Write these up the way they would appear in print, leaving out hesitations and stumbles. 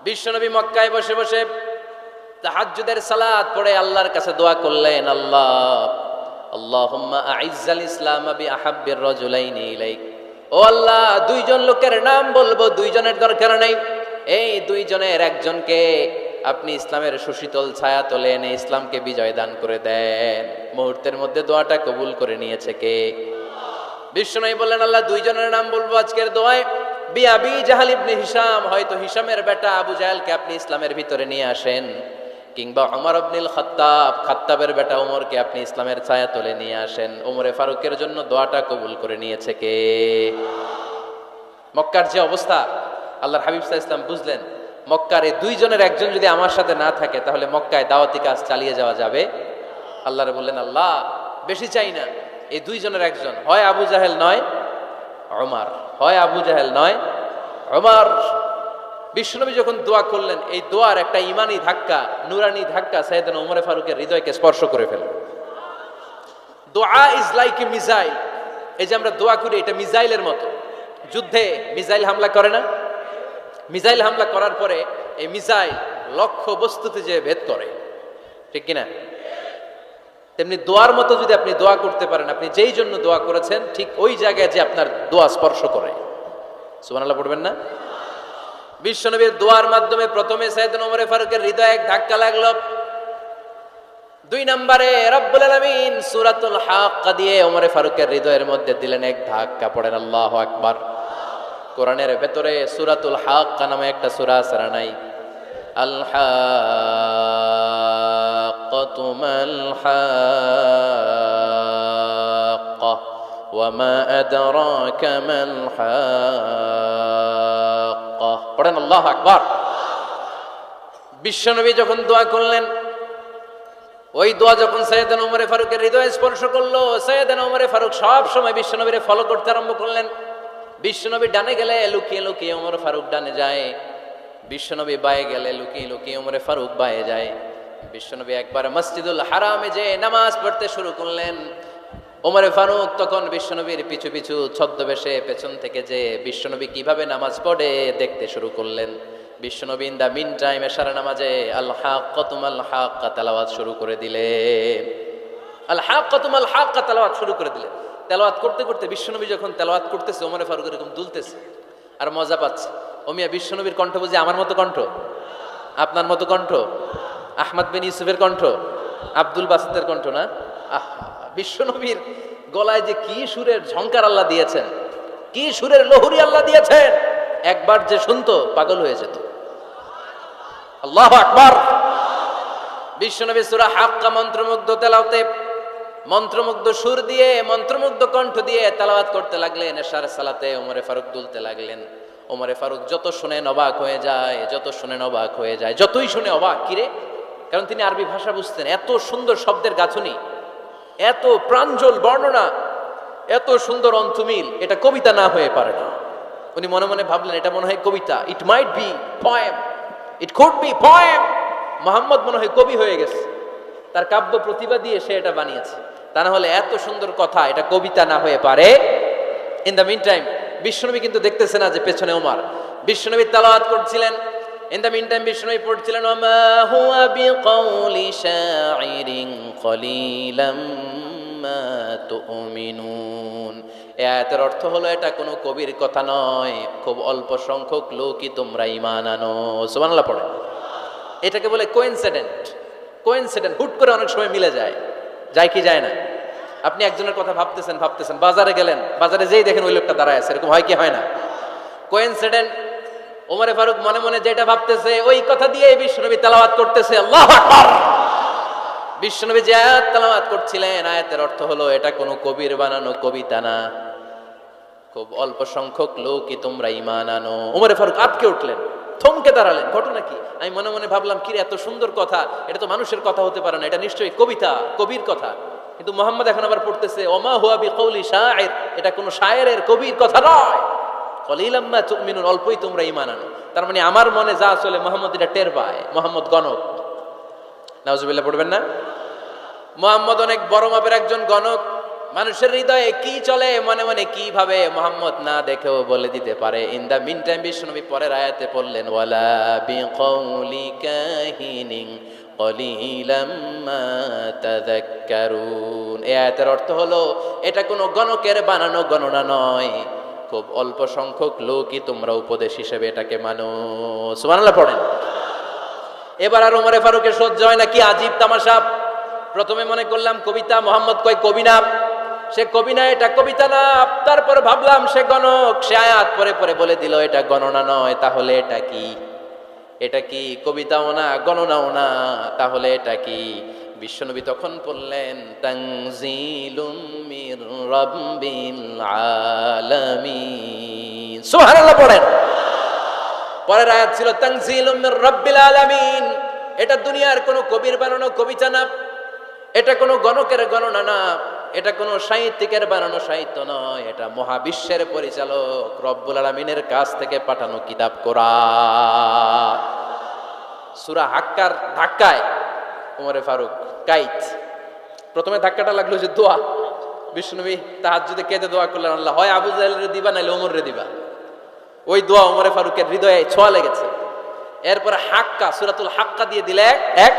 বিশ্বনবী মক্কায় বসে বসে তাহাজ্জুদের সালাত পড়ে আল্লাহর কাছে দোয়া করলেন, আল্লাহুম্মা আইজ্জাল ইসলাম বিআহাব্বির রাজুলাইনি ইলাইক। ও আল্লাহ, দুইজন লোকের নাম বলবো, দুইজনের দরকার নেই, এই দুইজনের একজনকে আপনি ইসলামের সুশীতল ছায়া তলে এনে ইসলামকে বিজয় দান করে দেন। মুহূর্তের মধ্যে দোয়াটা কবুল করে নিয়েছে কে? বিশ্বনবী বললেন, আল্লাহ, দুইজনের নাম বলবো আজকের দোয়ায়। বিআবি জাহল ইবনে হিশাম, হয়তো হিশামের বেটা আবু জাহেলকে আপনি ইসলামের ভিতরে নিয়ে আসেন, কিংবা ওমর ইবনুল খাত্তাব, খাত্তাবের বেটা ওমরকে আপনি ইসলামের ছায়া তলে নিয়ে আসেন। ওমরে ফারুকের জন্য দোয়াটা কবুল করে নিয়েছে কে? মক্কার যে অবস্থা, আল্লাহর হাবিব সাল্লাল্লাহু আলাইহি ওয়াসাল্লাম বুঝলেন, মক্কার এই দুইজনের একজন যদি আমার সাথে না থাকে তাহলে মক্কায় দাওয়াতি কাজ চালিয়ে যাওয়া যাবে। আল্লাহরে বললেন, আল্লাহ, বেশি চাই না, এই দুইজনের একজন, হয় আবু জাহেল নয় ওমর, হয় আবু জাহেল নয় ওমর। বিশ্বনবী যখন দোয়া করলেন, এই দোয়ার একটা ইমানি ধাক্কা, নুরানি ধাক্কা সাইয়েদনা ওমর ফারুকের হৃদয়কে স্পর্শ করে ফেলল। দোয়া ইজ লাইক এ মিসাইল। এই যে আমরা দোয়া করি, এটা মিসাইলের মতো। যুদ্ধে মিসাইল হামলা করে না? মিসাইল হামলা করার পরে এই মিসাইল লক্ষ্য বস্তুতে যে ভেদ করে, ঠিক কিনা? তেমনি দোয়ার মতো যদি আপনি দোয়া করতে পারেন, আপনি যেই জন্য দোয়া করেছেন ঠিক ওই জায়গায় যে আপনার দোয়া স্পর্শ করে। সুবহানাল্লাহ পড়বেন না? বিশ্বনবীর দোয়ার মাধ্যমে প্রথমে সাইয়েদনা ওমর ফারুকের হৃদয়ে এক ধাক্কা লাগলো। দুই নম্বরে রব্বুল আলামিন সূরাতুল হাক্কা দিয়ে ওমর ফারুকের হৃদয়ের মধ্যে দিলেন এক ধাক্কা। পড়েন আল্লাহু আকবার। কোরআনের ভেতরে সূরাতুল হাক্কা নামে একটা সূরা আছে না নাই? আল হাক্কাতু মাল হাক্কা ওয়া মা আদরাকা মাল হাক্কা। পড়েন আল্লাহু আকবার। বিশ্বনবী যখন দোয়া করলেন, ওই দোয়া যখন সাইয়েদনা ওমর ফারুকের হৃদয়ে স্পর্শ করলো, সাইয়েদনা ওমর ফারুক সব সময় বিশ্বনবীরে ফলো করতে আরম্ভ করলেন। বিশ্বনবী ডানে গেলে লুকিয়ে লুকিয়ে ওমর ফারুক ডানে যায়, বিশ্বনবী বায়ে গেলে লুকিয়ে লুকিয়ে ওমর ফারুক বায়ে যায়। বিশ্বনবী একবার মসজিদুল হারামে যে নামাজ পড়তে শুরু করলেন, ওমর ফারুক তখন বিশ্বনবীর পিছু পিছু ছদ্মবেশে পেছন থেকে যে বিশ্বনবী কিভাবে নামাজ পড়ে দেখতে শুরু করলেন। বিশ্বনবী ইন দা মিন টাইম এশার নামাজে আল হাক্কাতু মাল হাক্কা তেলাওয়াত শুরু করে দিলেন। আল হাক্কাতু মাল হাক্কা তেলাওয়াত শুরু করে দিলেন। তেলাওয়াত করতে করতে বিশ্বনবী যখন তেলাওয়াত করতেছে, ওমর ফারুক এরকম দুলতেছে আর মজা পাচ্ছে। ওমিয়া, বিশ্বনবীর কণ্ঠ বুঝি আমার মতো কণ্ঠ, আপনার মতো কণ্ঠ, আহমদ বিন ইউসুফের কণ্ঠ, আব্দুল বাসিতের কণ্ঠ না? বিশ্বনবীর গলায় যে কি সুরের ঝংকার আল্লাহ দিয়েছেন, কি সুরের লহরী আল্লাহ দিয়েছেন, একবার যে শুনতো পাগল হয়ে যেত। আল্লাহু আকবার। বিশ্বনবী সূরা হাক্কা মন্ত্রমুগ্ধ তেলাওয়াতে, মন্ত্রমুগ্ধ সুর দিয়ে, মন্ত্রমুগ্ধ কণ্ঠ দিয়ে তেলাওয়াত করতে লাগলেন। এশার সালাতে ওমর ফারুক দুলতে লাগলেন। ওমর ফারুক যত শুনেন অবাক হয়ে যায়, যত শুনেন অবাক হয়ে যায়, যতই শুনে অবাক। কিরে? কারণ তিনি আরবি ভাষা বুঝতেন। এত সুন্দর শব্দের গাঁথুনি, এত প্রাঞ্জল বর্ণনা, এত সুন্দর অন্তমিল, এটা কবিতা না হয়ে পারে না। উনি মনে মনে ভাবলেন, এটা মনে হয় কবিতা। It might be poem, it could be poem. Muhammad মনে হয় কবি হয়ে গেছে, তার কাব্য প্রতিভা দিয়ে সে এটা বানিয়েছে। তা না হলে এত সুন্দর কথা, এটা কবিতা না হয়ে পারে। ইন দ্য মিন টাইম বিশ্বনবী কিন্তু দেখতেছে না যে পেছনে ওমর। বিশ্বনবী তেলাওয়াত করছিলেন। ইন দ্য মিন টাইম বিশ্বনবী পড়ছিলেন, ওমা হুয়া বিকাউলি শাইরিন কলিলাম মা তুমিনুন। এই আয়াতের অর্থ হলো, এটা কোনো কবির কথা নয়, খুব অল্প সংখ্যক লোকই তোমরা ঈমান আনো। সুবহানাল্লাহ পড়ে। এটাকে বলে কোইনসিডেন্ট। কোইনসিডেন্ট, হুট করে অনেক সময় মিলে যায়। যায় কি যায় না? আপনি একজনের কথা ভাবতেছেন ভাবতেছেন, বাজারে গেলেন, বাজারে যেই দেখেন ওই লোকটা দাঁড়ায় আছে। এরকম হয় কি হয় না? কোইনসিডেন্ট। ওমর ফারুক মনে মনে যেটা ভাবতেছে ওই কথা দিয়ে বিশ্বনবী তেলাওয়াত করতেছে। আল্লাহু আকবার। বিশ্বনবী যে আয়াত তেলাওয়াত করছিলেন, আয়াতের অর্থ হলো, এটা কোনো কবির বানানো কবিতা না, খুব অল্প সংখ্যক লোকই তোমরা ঈমান আনো। ওমর ফারুক আটকে উঠলেন, থমকে দাঁড়ালেন। ঘটনা কি? আমি মনে মনে ভাবলাম, কি এত সুন্দর কথা, এটা তো মানুষের কথা হতে পারে না, এটা নিশ্চয়ই কবিতা, কবির কথা। কিন্তু মুহাম্মদ এখন আবার পড়তেছে, ওমা হুয়া বিকাউলি শাইর, এটা কোনো শায়েরের, কবির কথা নয়। কলিলাম মা তুমিনুন, অল্পই তোমরা ঈমান আনো। তার মানে আমার মনে যা চলে মুহাম্মদ এটা টের পায়। মুহাম্মদ গণক। নাউজুবিল্লাহ পড়বেন না? মুহাম্মদ অনেক বড় মাপের একজন গণক। মানুষের হৃদয়ে কি চলে, মনে মনে কি ভাবে, মুহাম্মদ না দেখেও বলে দিতে পারে। ইন দা মিন টাইম বিশ্বনবী পরের আয়াতে পড়লেন, ওয়ালা বিকাউলি কাহিনিন কলিলাম মা তাযাক্কারুন। এই আয়াতের অর্থ হলো, এটা কোনো গণকের বানানো গণনা নয়, খুব অল্প সংখ্যক লোকই তোমরা উপদেশ হিসেবে এটাকে মানো। সুবহানাল্লাহ পড়েন। এবার আর ওমরে ফারুকের সহ্য হয় না, কি আজীব তামাশা। প্রথমে মনে করলাম কবিতা, মোহাম্মদ কয় কবি না, সে কবি না, এটা কবিতা না। তারপর ভাবলাম সে গণক, সে আয়াত পরে পরে বলে দিল এটা গণনা নয়, তাহলে এটা কি? এটা কি কবিতাও না, গণনাও না, তাহলে এটা কি? বিশ্বনবী তখন বললেন, তানজিলুম মির রাব্বিল আলামিন। সুবহানাল্লাহ পড়েন। পরের আয়াত ছিল তানজিলুম মির রাব্বিল আলামিন। এটা দুনিয়ার কোনো কবির বানানো কবিতা না, এটা কোনো গণকের গণনা না, এটা কোনো সাহিত্যিকের বানানো সাহিত্য নয়, এটা মহাবিশ্বের পরিচালক রব্বুল আলামিনের কাছ থেকে পাঠানো কিতাব কোরআন। সূরা হাক্কার ধাক্কায় ওমরে ফারুক কাইত। প্রথমে ধাক্কাটা লাগলো যে দোয়া। বিশ্বনবী তাহাজ্জুদে কেঁদে দোয়া করলেন, আল্লাহ হয় আবু জাহেলরে দিবা নাইলে ওমরে দিবা। ওই দোয়া ওমরে ফারুকের হৃদয়ে ছোঁয়া লেগেছে। এরপরে হাক্কা, সূরাতুল হাক্কা দিয়ে দিলে এক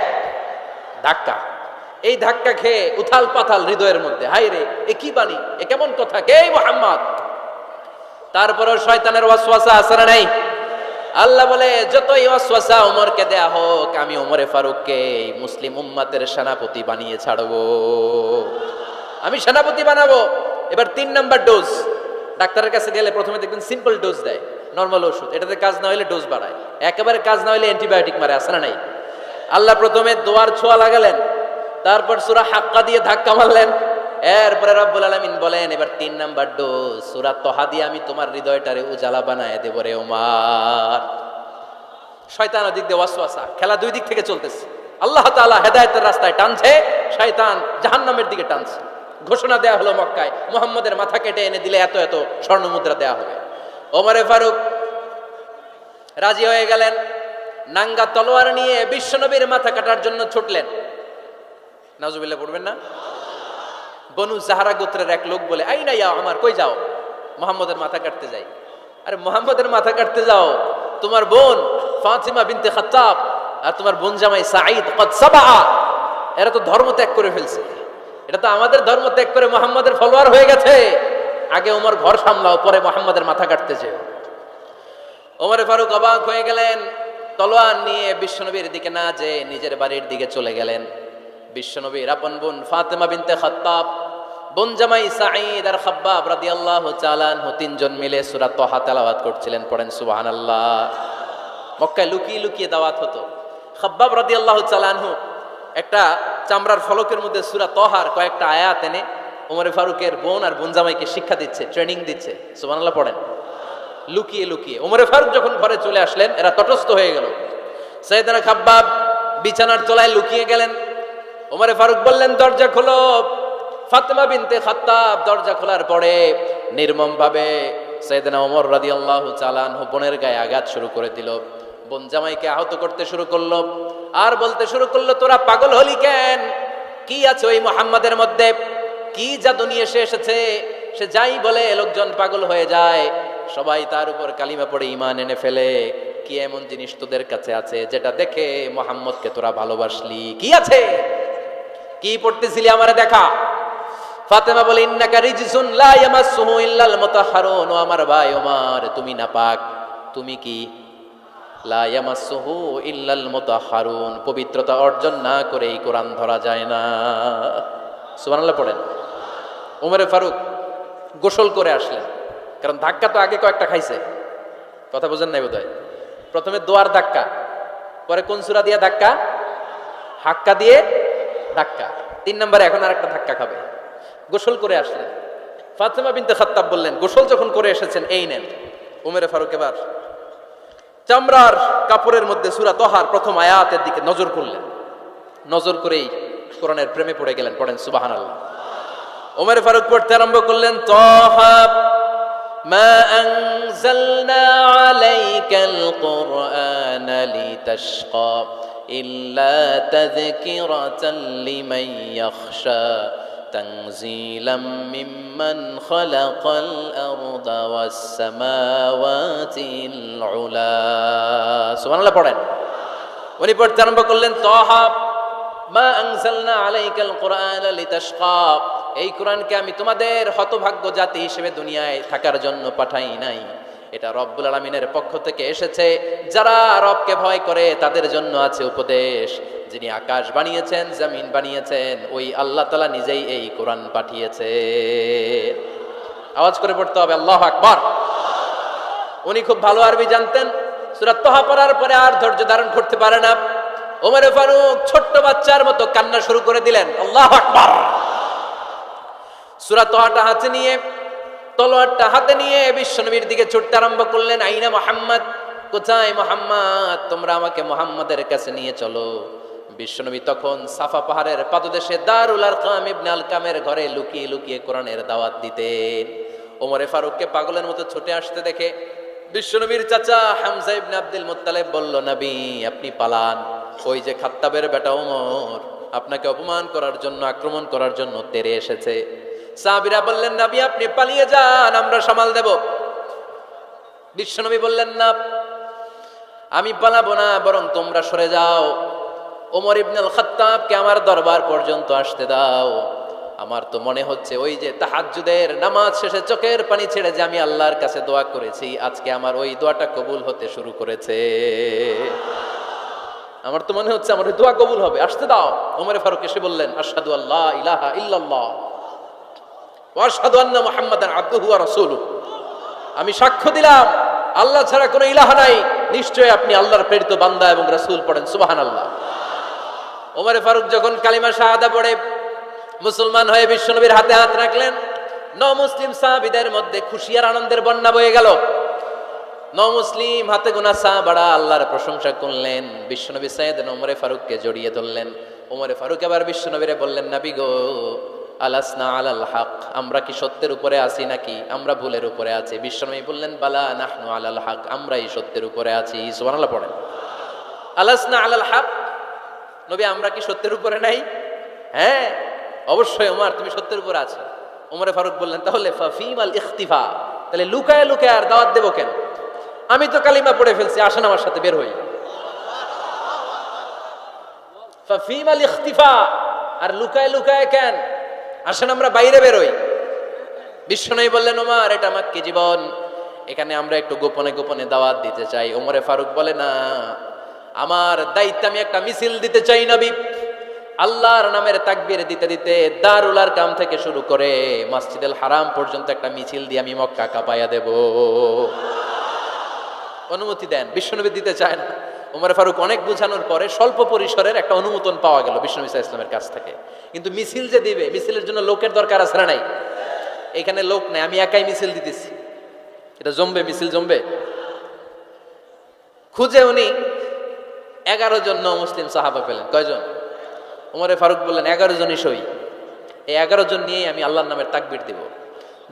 ধাক্কা। এই ধাক্কা খেয়ে উথাল পাথাল হৃদয়ের মধ্যে, হায় রে এ কি বাণী, এ কেমন কথা, কে মুহাম্মদ? তারপরও শয়তানের ওয়াসওয়াসা আছে না নাই? আল্লাহ বলে, যতই ওয়াসওয়াসা ওমরকে দেয়া হোক, আমি ওমরে ফারুককে মুসলিম উম্মতের সেনাপতি বানিয়ে ছাড়বো, আমি সেনাপতি বানাবো। এবার 3 নাম্বার ডোজ। ডাক্তারের কাছে গেলে প্রথমে দেখবেন সিম্পল ডোজ দেয়, নরমাল ওষুধ, এটাতে কাজ না হলে ডোজ বাড়ায়, একেবারে কাজ না হলে অ্যান্টিবায়োটিক মারে, আছে না নাই? আল্লাহ প্রথমে দোয়ার ছোঁয়া লাগালেন, তারপর সূরা হাক্কা দিয়ে ধাক্কা মারলেন, এরপরে রব্বুল আলামিন বলেন, এবার 3 নাম্বার ডোজ সূরা তহা দিয়ে আমি তোমার হৃদয়টারে উজালা বানায় দেব রে ওমর। শয়তান ওদিক দিয়ে ওয়াসওয়াসা, খেলা দুই দিক থেকে চলতেছে। আল্লাহ তাআলা হেদায়েতের রাস্তায় টানছে, শয়তান জাহান্নামের দিকে টানছে। ঘোষণা দেয়া হলো মক্কায়, মুহাম্মদের মাথা কেটে এনে দিলে এত এত স্বর্ণ মুদ্রা দেয়া হবে। ওমরে ফারুক রাজি হয়ে গেলেন, নাঙ্গা তলোয়ার নিয়ে বিশ্বনবীর মাথা কাটার জন্য ছুটলেন। নাউজুবিল্লাহ পড়বেন না? বনু জাহরা গোত্রের এক লোক বলে, আইনা ইয়া আমার, কই যাও? মুহাম্মদের মাথা কাটতে যাই। আরে মুহাম্মদের মাথা কাটতে যাও? তোমার বোন ফাতিমা বিনতে খাত্তাব আর তোমার বোন জামাই সাঈদ কদ সাবা, এরা তো ধর্ম ত্যাগ করে ফেলছে, এটা তো আমাদের ধর্ম ত্যাগ করে মুহাম্মদের ফলোয়ার হয়ে গেছে। আগে ওমর ঘর সামলাও, পরে মুহাম্মদের মাথা কাটতে যেও। ওমরে ফারুক অবাক হয়ে গেলেন, তলোয়ার নিয়ে বিশ্বনবীর দিকে না যেয়ে নিজের বাড়ির দিকে চলে গেলেন। বিশ্বনবীর আপন বোন ফাতেমা বিনতে খাত্তাব, বোন জামাই সাঈদ আর খাব্বাব রাদিয়াল্লাহু তাআলা আনহু, 3 জন মিলে সূরা তহা তেলাওয়াত করছিলেন। পড়েন সুবহানাল্লাহ। মক্কায় লুকিয়ে লুকিয়ে দাওয়াত হতো। খাব্বাব রাদিয়াল্লাহু তাআলা আনহু একটা চামড়ার ফলকের মধ্যে সূরা তহার কয়েকটা আয়াত এনে ওমরে ফারুকের বোন আর বোন জামাইকে শিক্ষা দিচ্ছে, ট্রেনিং দিচ্ছে। সুবহানাল্লাহ পড়েন। লুকিয়ে লুকিয়ে ওমরে ফারুক যখন ঘরে চলে আসলেন, এরা তটস্থ হয়ে গেল। সাইয়েদনা খাব্বাব বিছানার তলায় লুকিয়ে গেলেন। ওমরে ফারুক বললেন, দরজা খোলো। ফাতেমা বিনতে খাত্তাব দরজা খোলার পরে নির্মম ভাবে সাইয়েদনা ওমর রাদিয়াল্লাহু তাআলা আনহু বোনের গায়ে আঘাত শুরু করে দিল। বোন জামাইকে আহত করতে শুরু করলো আর বলতে শুরু করলো, তোরা পাগল হলি কেন? কি আছে ওই মুহাম্মাদের মধ্যে? কি জাদু নিয়ে সে এসেছে? সে যাই বলে লোকজন পাগল হয়ে যায়, সবাই তার উপর কালিমা পড়ে ঈমান এনে ফেলে। কি এমন জিনিস তোদের কাছে আছে যেটা দেখে মুহাম্মদকে তোরা ভালোবাসলি? কি আছে? কি পড়তেছিলি আমারে দেখা। ফাতেমা বলে, ইন্নাকা রিজসুন লা ইয়ামাসসুহু ইল্লাল মুতাহহারুন। ও আমার ভাই ওমর, তুমি নাপাক। তুমি কি? লা ইয়ামাসসুহু ইল্লাল মুতাহহারুন, পবিত্রতা অর্জন না করে এই কোরআন ধরা যায় না। সুবহানাল্লাহ পড়েন। ওমরে ফারুক গোসল করে আসলেন, কারণ ধাক্কা তো আগে কয়েকটা খাইছে। কথা বুঝেন নাই বোধহয়? প্রথমে দোয়ার ধাক্কা, পরে কোন সূরা দিয়ে ধাক্কা? হাক্কা দিয়ে ধাক্কা। 3 নম্বরে এখন আরেকটা ধাক্কা খাবে। গোসল করে আসলেন। ফাতেমা বিনতে খাত্তাব বললেন, গোসল যখন করে এসেছেন, এই নেন। ওমরে ফারুক এবার চামড়ার কাপড়ের মধ্যে সূরা তহার প্রথম আয়াতের দিকে নজর করলেন। নজর করেই কোরআনের প্রেমে পড়ে গেলেন। পড়েন সুবহানাল্লাহ। ওমরে ফারুক পড়তে আরম্ভ করলেন, তহা মা আনজালনা আলাইকাল কুরআনা লিতাশকা ইল্লা তাযকিরাতাল লিমান ইয়াখশা তানজিলাম মিম্মান খালাকাল আরদা ওয়াস সামাওয়াতিল উলা। সুবহানাল্লাহ পড়েন। উনি পড়তে আরম্ভ করলেন, তাহা মা আনজালনা আলাইকাল কুরআনা লিতাশকা। এই কোরআনকে আমি তোমাদের হতভাগ্য জাতি হিসেবে দুনিয়ায় থাকার জন্য পাঠাই নাই। এটা রব্বুল আলামিনের পক্ষ থেকে এসেছে। যারা রবকে ভয় করে তাদের জন্য আছে উপদেশ। যিনি আকাশ বানিয়েছেন, জমিন বানিয়েছেন, ওই আল্লাহ তাআলা নিজেই এই কোরআন পাঠিয়েছে। আওয়াজ করে পড়তে হবে আল্লাহু আকবার। উনি খুব ভালো আরবি জানতেন। সূরা তাহা পড়ার পরে আর ধৈর্য ধারণ করতে পারে না। ওমর ফারুক ছোট্ট বাচ্চার মতো কান্না শুরু করে দিলেন। আল্লাহু আকবার। সূরা তাহাটা হাতে নিয়ে, তলোয়ারটা হাতে নিয়ে বিশ্বনবীর দিকে ছুটতে আরম্ভ করলেন। আইনা মুহাম্মদ, কোথায় মুহাম্মদ? তোমরা আমাকে মুহাম্মাদের কাছে নিয়ে চলো। বিশ্বনবী তখন সাফা পাহাড়ের পাদদেশে দারুল আরকাম ইবনে আলকামের ঘরে লুকিয়ে লুকিয়ে কোরআনের দাওয়াত দিতেন। ওমরে ফারুককে পাগলের মতো ছুটে আসতে দেখে বিশ্বনবীর চাচা হামজা ইবনে আব্দুল মুত্তালিব বলল, নবী আপনি পালান। ওই যে খাত্তাবের বেটা ওমর আপনাকে অপমান করার জন্য, আক্রমণ করার জন্য তেরে এসেছে। সাহাবীরা বললেন, নবী আপনি পালিয়ে যান, আমরা সামাল দেব। বিশ্বনবী বললেন, না আমি পালাবো না, বরং তোমরা সরে যাও। ওমর ইবনে আল খাত্তাবকে আমার দরবার পর্যন্ত আসতে দাও। আমার তো মনে হচ্ছে ওই যে তাহাজ্জুদের নামাজ শেষে চোখের পানি ছেড়ে যে আমি আল্লাহর কাছে দোয়া করেছি, আজকে আমার ওই দোয়াটা কবুল হতে শুরু করেছে। আমার তো মনে হচ্ছে আমার ওই দোয়া কবুল হবে, আসতে দাও। ওমর ফারুক এসে বললেন, আশহাদু আল্লা ইলাহা ইল্লাল্লাহ ওয়া আশহাদু আন্না মুহাম্মাদান আবদুহু ওয়া রাসূলুহু। আমি সাক্ষ্য দিলাম আল্লাহ ছাড়া কোনো ইলাহা নাই, নিশ্চয়ই আপনি আল্লাহর প্রেরিত বান্দা এবং রাসূল। পড়েন সুবহানাল্লাহ। ওমর ফারুক যখন কালিমা শাহাদা পড়ে মুসলমান হয়ে বিশ্বনবীর হাতে হাত রাখলেন, মুসলিম সাহাবীদের মধ্যে খুশি আর আনন্দের বন্যা বয়ে গেল। মুসলিম হাতে গোনা সাহাবারা আল্লাহর প্রশংসা করলেন। বিশ্বনবী সাইয়েদনা ওমর ফারুককে জড়িয়ে ধরলেন। ওমর ফারুক আবার বিশ্বনবীরে বললেন, নবী গো, আলাসনা আলাল হক, আমরা কি সত্যের উপরে আছি নাকি আমরা ভুলের উপরে আছি? বিশ্বনবী বললেন, বালা নাহনু আলাল হক, আমরাই সত্যের উপরে আছি। সুবহানাল্লাহ পড়েন। আলাসনা আলাল হক, নবী আমরা কি সত্যের উপরে নাই? হ্যাঁ অবশ্যই ওমর, তুমি সত্যের উপরে আছো। ওমর ফারুক বললেন, তাহলে ফাফিমাল ইখতিফা, তাহলে লুকায় লুকায় আর দাওয়াত দেব কেন? আমি তো কালিমা পড়ে ফেলছি, আসেন আমার সাথে বের হই। ফাফিমাল ইখতিফা, আর লুকায় লুকায় কেন? আসেন আমরা বাইরে বের হই। বিশ্বনবী বললেন, ওমর এটা মাক্কি জীবন, এখানে আমরা একটু গোপনে গোপনে দাওয়াত দিতে চাই। ওমরে ফারুক বলে, না, আমার দায়িত্ব, আমি একটা মিছিল দিতে চাই নবী। আল্লাহর নামের তাকবীর দিতে দিতে দারুল আরকাম থেকে শুরু করে মসজিদুল হারাম পর্যন্ত একটা মিছিল দিয়ে আমি মক্কা কাঁপাইয়া দেব। অনুমতি দেন। বিশ্বনবী দিতে চায় না। ওমর ফারুক অনেক বুঝানোর পরে স্বল্প পরিসরের একটা অনুমোদন পাওয়া গেল বিশ্বনবী সাল্লাল্লাহু আলাইহি ওয়াসাল্লামের কাছ থেকে। কিন্তু মিছিল যে দিবে, মিছিলের জন্য লোকের দরকার আছে না নাই? এখানে লোক নাই, আমি একাই মিছিল দিতেছি। এটা জমবে, মিছিল জমবে। খুঁজে উনি 11 জন মুসলিম সাহাবা পেলেন। কয়জন? ওমর ফারুক বললেন, 11 জনই সই। এই 11 জন নিয়েই আমি আল্লাহর নামের তাকবীর দিব।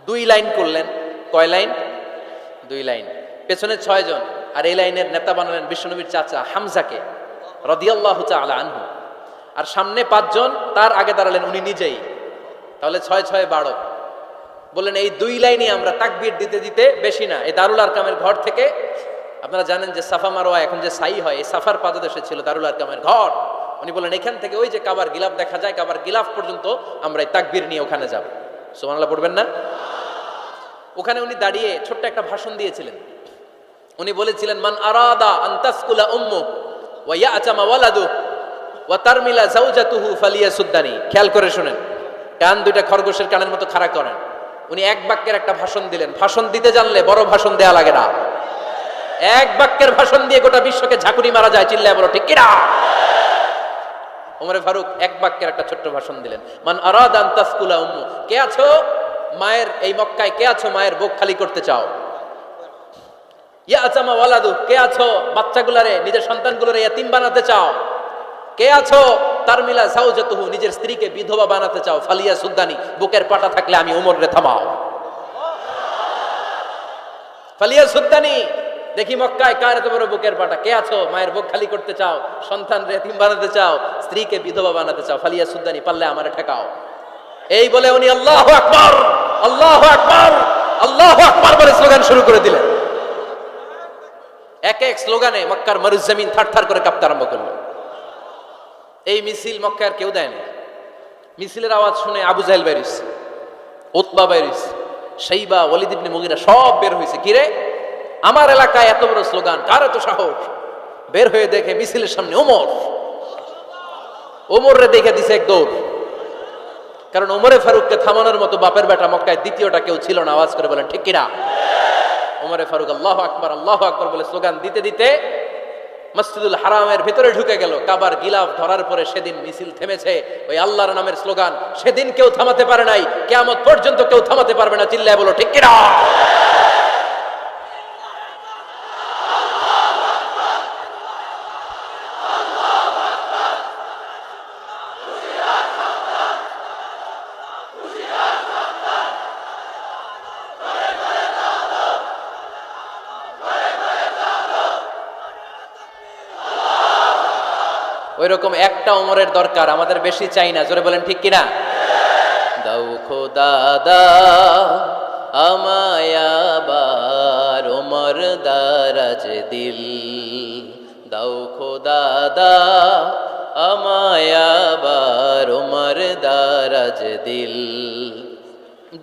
2 লাইন করলেন। কয় লাইন? 2 লাইন। পেছনে 6 জন, আর এই লাইনের নেতা বানালেন বিশ্বনবীর চাচা হামজাকে রাদিয়াল্লাহু তাআলা আনহু। আর সামনে 5 জন, তার আগে দাঁড়ালেন উনি নিজেই। তাহলে 6 6 12। বললেন এই 2 লাইনে আমরা তাকবীর দিতে দিতে, বেশি না, এই দারুল আরকামের ঘর থেকে, আপনারা জানেন যে সাফা মারওয়া এখন যে সাই হয়, এই সাফার পাদদেশে ছিল দারুল আরকামের ঘর। উনি বললেন এখান থেকে ওই যে কাবার গিলাফ দেখা যায়, কাবার গিলাফ পর্যন্ত আমরা এই তাকবীর নিয়ে ওখানে যাব। সুবহানাল্লাহ পড়বেন না? ওখানে উনি দাঁড়িয়ে ছোট্ট একটা ভাষণ দিয়েছিলেন। উনি বলেছিলেন, মান আরাদা আন তাসকুলা উম্মু ওয়া ইয়াতামা ওয়ালাদু ওয়া তারমিলা যাওজাতুহু ফালিয়াসুদ্দানি। খেয়াল করে শুনেন, কান দুইটা খরগোশের কানের মতো খাড়া করেন। উনি এক বাক্যের একটা ভাষণ দিলেন। ভাষণ দিতে জানলে বড় ভাষণ দেয়া লাগে না। এক বাক্যের ভাষণ দিয়ে গোটা বিশ্বকে ঝাঁকুনি মারা যায়। চিল্লায় বলো ঠিক কিনা? ওমর ফারুক এক বাক্যের একটা ছোট্ট ভাষণ দিলেন। মান আরাদা আন তাসকুলা উম্মু, কে আছো মায়ের এই মক্কায়, কে আছো মায়ের বুক খালি করতে চাও? ইয়াতামা ওয়ালাদু, কে আছো বাচ্চাগুলারে, নিজের সন্তানগুলোরে ইয়াতিম বানাতে চাও? কে আছো তারমিলা যাওজাতুহু, নিজের স্ত্রীকে বিধবা বানাতে চাও? ফালিয়া সুদ্দানি, বুকের পাটা থাকলে আমি ওমর রে থামাও। ফালিয়া সুদ্দানি, দেখি মক্কায় কার এত বড় বুকের পাটা? কে আছো মায়ের বুক খালি করতে চাও, সন্তান রে ইয়াতিম বানাতে চাও, স্ত্রীকে বিধবা বানাতে চাও? ফালিয়া সুদ্দানি, পারলে আমারে ঠেকাও। এই বলে উনি আল্লাহু আকবার, আল্লাহু আকবার, আল্লাহু আকবার বলে স্লোগান শুরু করে দিলেন। এক এক স্লোগানে মক্কার মরুজমিন থারথার করে কাঁপতে আরম্ভ করলো। এই মিছিল মক্কার কেউ দেয় না। মিছিলের আওয়াজ শুনে আবু জাহেল বের হইছে, উতবা বের হইছে, শাইবা, ওয়ালিদ ইবনে মুগিরা সব বের হইছে। কিরে, আমার এলাকায় এত বড় স্লোগান, কার এত সাহস? বের হয়ে দেখে মিছিলের সামনে ওমর। ওমর রে দেখে দিছে এক দৌড়। কারণ ওমরে ফারুককে থামানোর মতো বাপের বেটা মক্কায় দ্বিতীয়টা কেউ ছিল না। আওয়াজ করে বলেন ঠিক কিনা? ওমরে ফারুক আল্লাহু আকবার, আল্লাহু আকবার বলে স্লোগান দিতে দিতে মসজিদুল হারামের ভিতরে ঢুকে গেল। কাবার গিলাফ ধরার পরে সেদিন মিছিল থেমেছে ওই আল্লাহর নামের স্লোগান। সেদিন কেউ থামাতে পারে নাই, কিয়ামত পর্যন্ত কেউ থামাতে পারবে না। চিল্লায় বলো ঠিক কিনা? ওইরকম একটা ওমরের দরকার, আমাদের বেশি চাই না। জোরে বলেন ঠিক কিনা? দাও খোদা দাও আমায় আবার ওমর দারাজ দিল, দাও খোদা দাও আমায় আবার ওমর দারাজ দিল,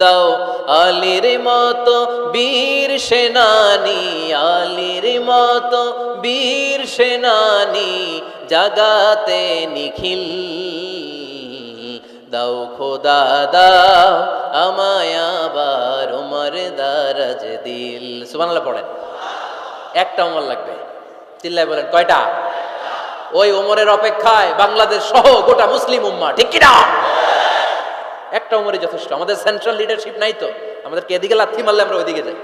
দাও আলীর মতো বীর সেনানি, আলীর মতো বীর সেনানি জাগাতে নিখিল, দাও খোদা দাও আমায় আবার ওমর দারাজ দিল। সুবহানাল্লাহ পড়েন। একটা ওমর লাগবে। চিল্লায় বলেন কয়টা? ওই ওমরের অপেক্ষায় বাংলাদেশ সহ গোটা মুসলিম উম্মাহ, ঠিক কিনা? একটা ওমরই যথেষ্ট। আমাদের সেন্ট্রাল লিডারশিপ নাই তো, আমাদেরকে এদিকে লাথি মারলে আমরা ওইদিকে যাই,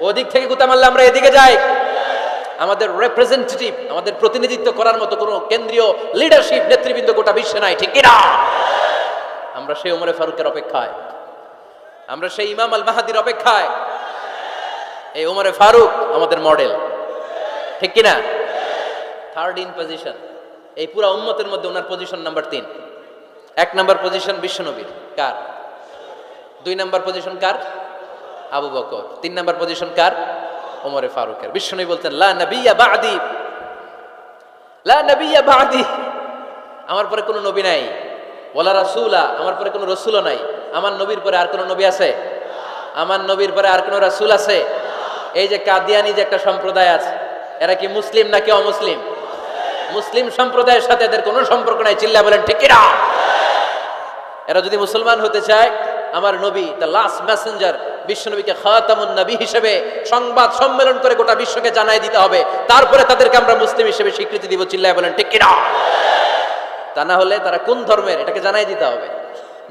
ওদিক থেকে গুতা মারলে আমরা এদিকে যাই। আমাদের রিপ্রেজেন্টেটিভ, আমাদের প্রতিনিধিত্ব করার মতো কোনো কেন্দ্রীয় লিডারশিপ নেতৃবৃন্দ গোটা বিশ্বে নাই, ঠিক কিনা? আমরা সেই ওমরে ফারুকের অপেক্ষায়, আমরা সেই ইমাম আল মাহাদির অপেক্ষায়। এই ওমরে ফারুক আমাদের মডেল, ঠিক কিনা? থার্ড ইন পজিশন এই পুরা উম্মতের মধ্যে ওনার পজিশন নাম্বার 3। 1 নাম্বার পজিশন বিশ্বনবীর, কার? 2 নাম্বার পজিশন কার? আবু বকর। 3 নাম্বার পজিশন কার? ওমরে ফারুকের। বিশ্বনবী বলতেন লা নবিয়্যা বা'দি, লা নবিয়্যা বা'দি, আমার পরে কোনো নবী নাই। ওয়ালা রাসূলা, আমার পরে কোনো রাসূলও নাই। আমার নবীর পরে আর কোনো নবী আছে? আমার নবীর পরে আর কোনো রাসূল আছে? এই যে কাদিয়ানি যে একটা সম্প্রদায় আছে, এরা কি মুসলিম নাকি অমুসলিম? মুসলিম সম্প্রদায়ের সাথে এদের কোনো সম্পর্ক নাই। চিল্লা বলেন ঠিক কিনা? এরা যদি মুসলমান হতে চায়, আমার নবী দ্য লাস্ট মেসেঞ্জার বিশ্বনবীকে খাতামুন নবী হিসেবে সংবাদ সম্মেলন করে গোটা বিশ্বকে জানাই দিতে হবে, তারপরে তাদেরকে আমরা মুসলিম হিসেবে স্বীকৃতি দিব। চিল্লায় বলেন ঠিক কিনা? তা না হলে তারা কোন ধর্মের এটাকে জানাই দিতে হবে।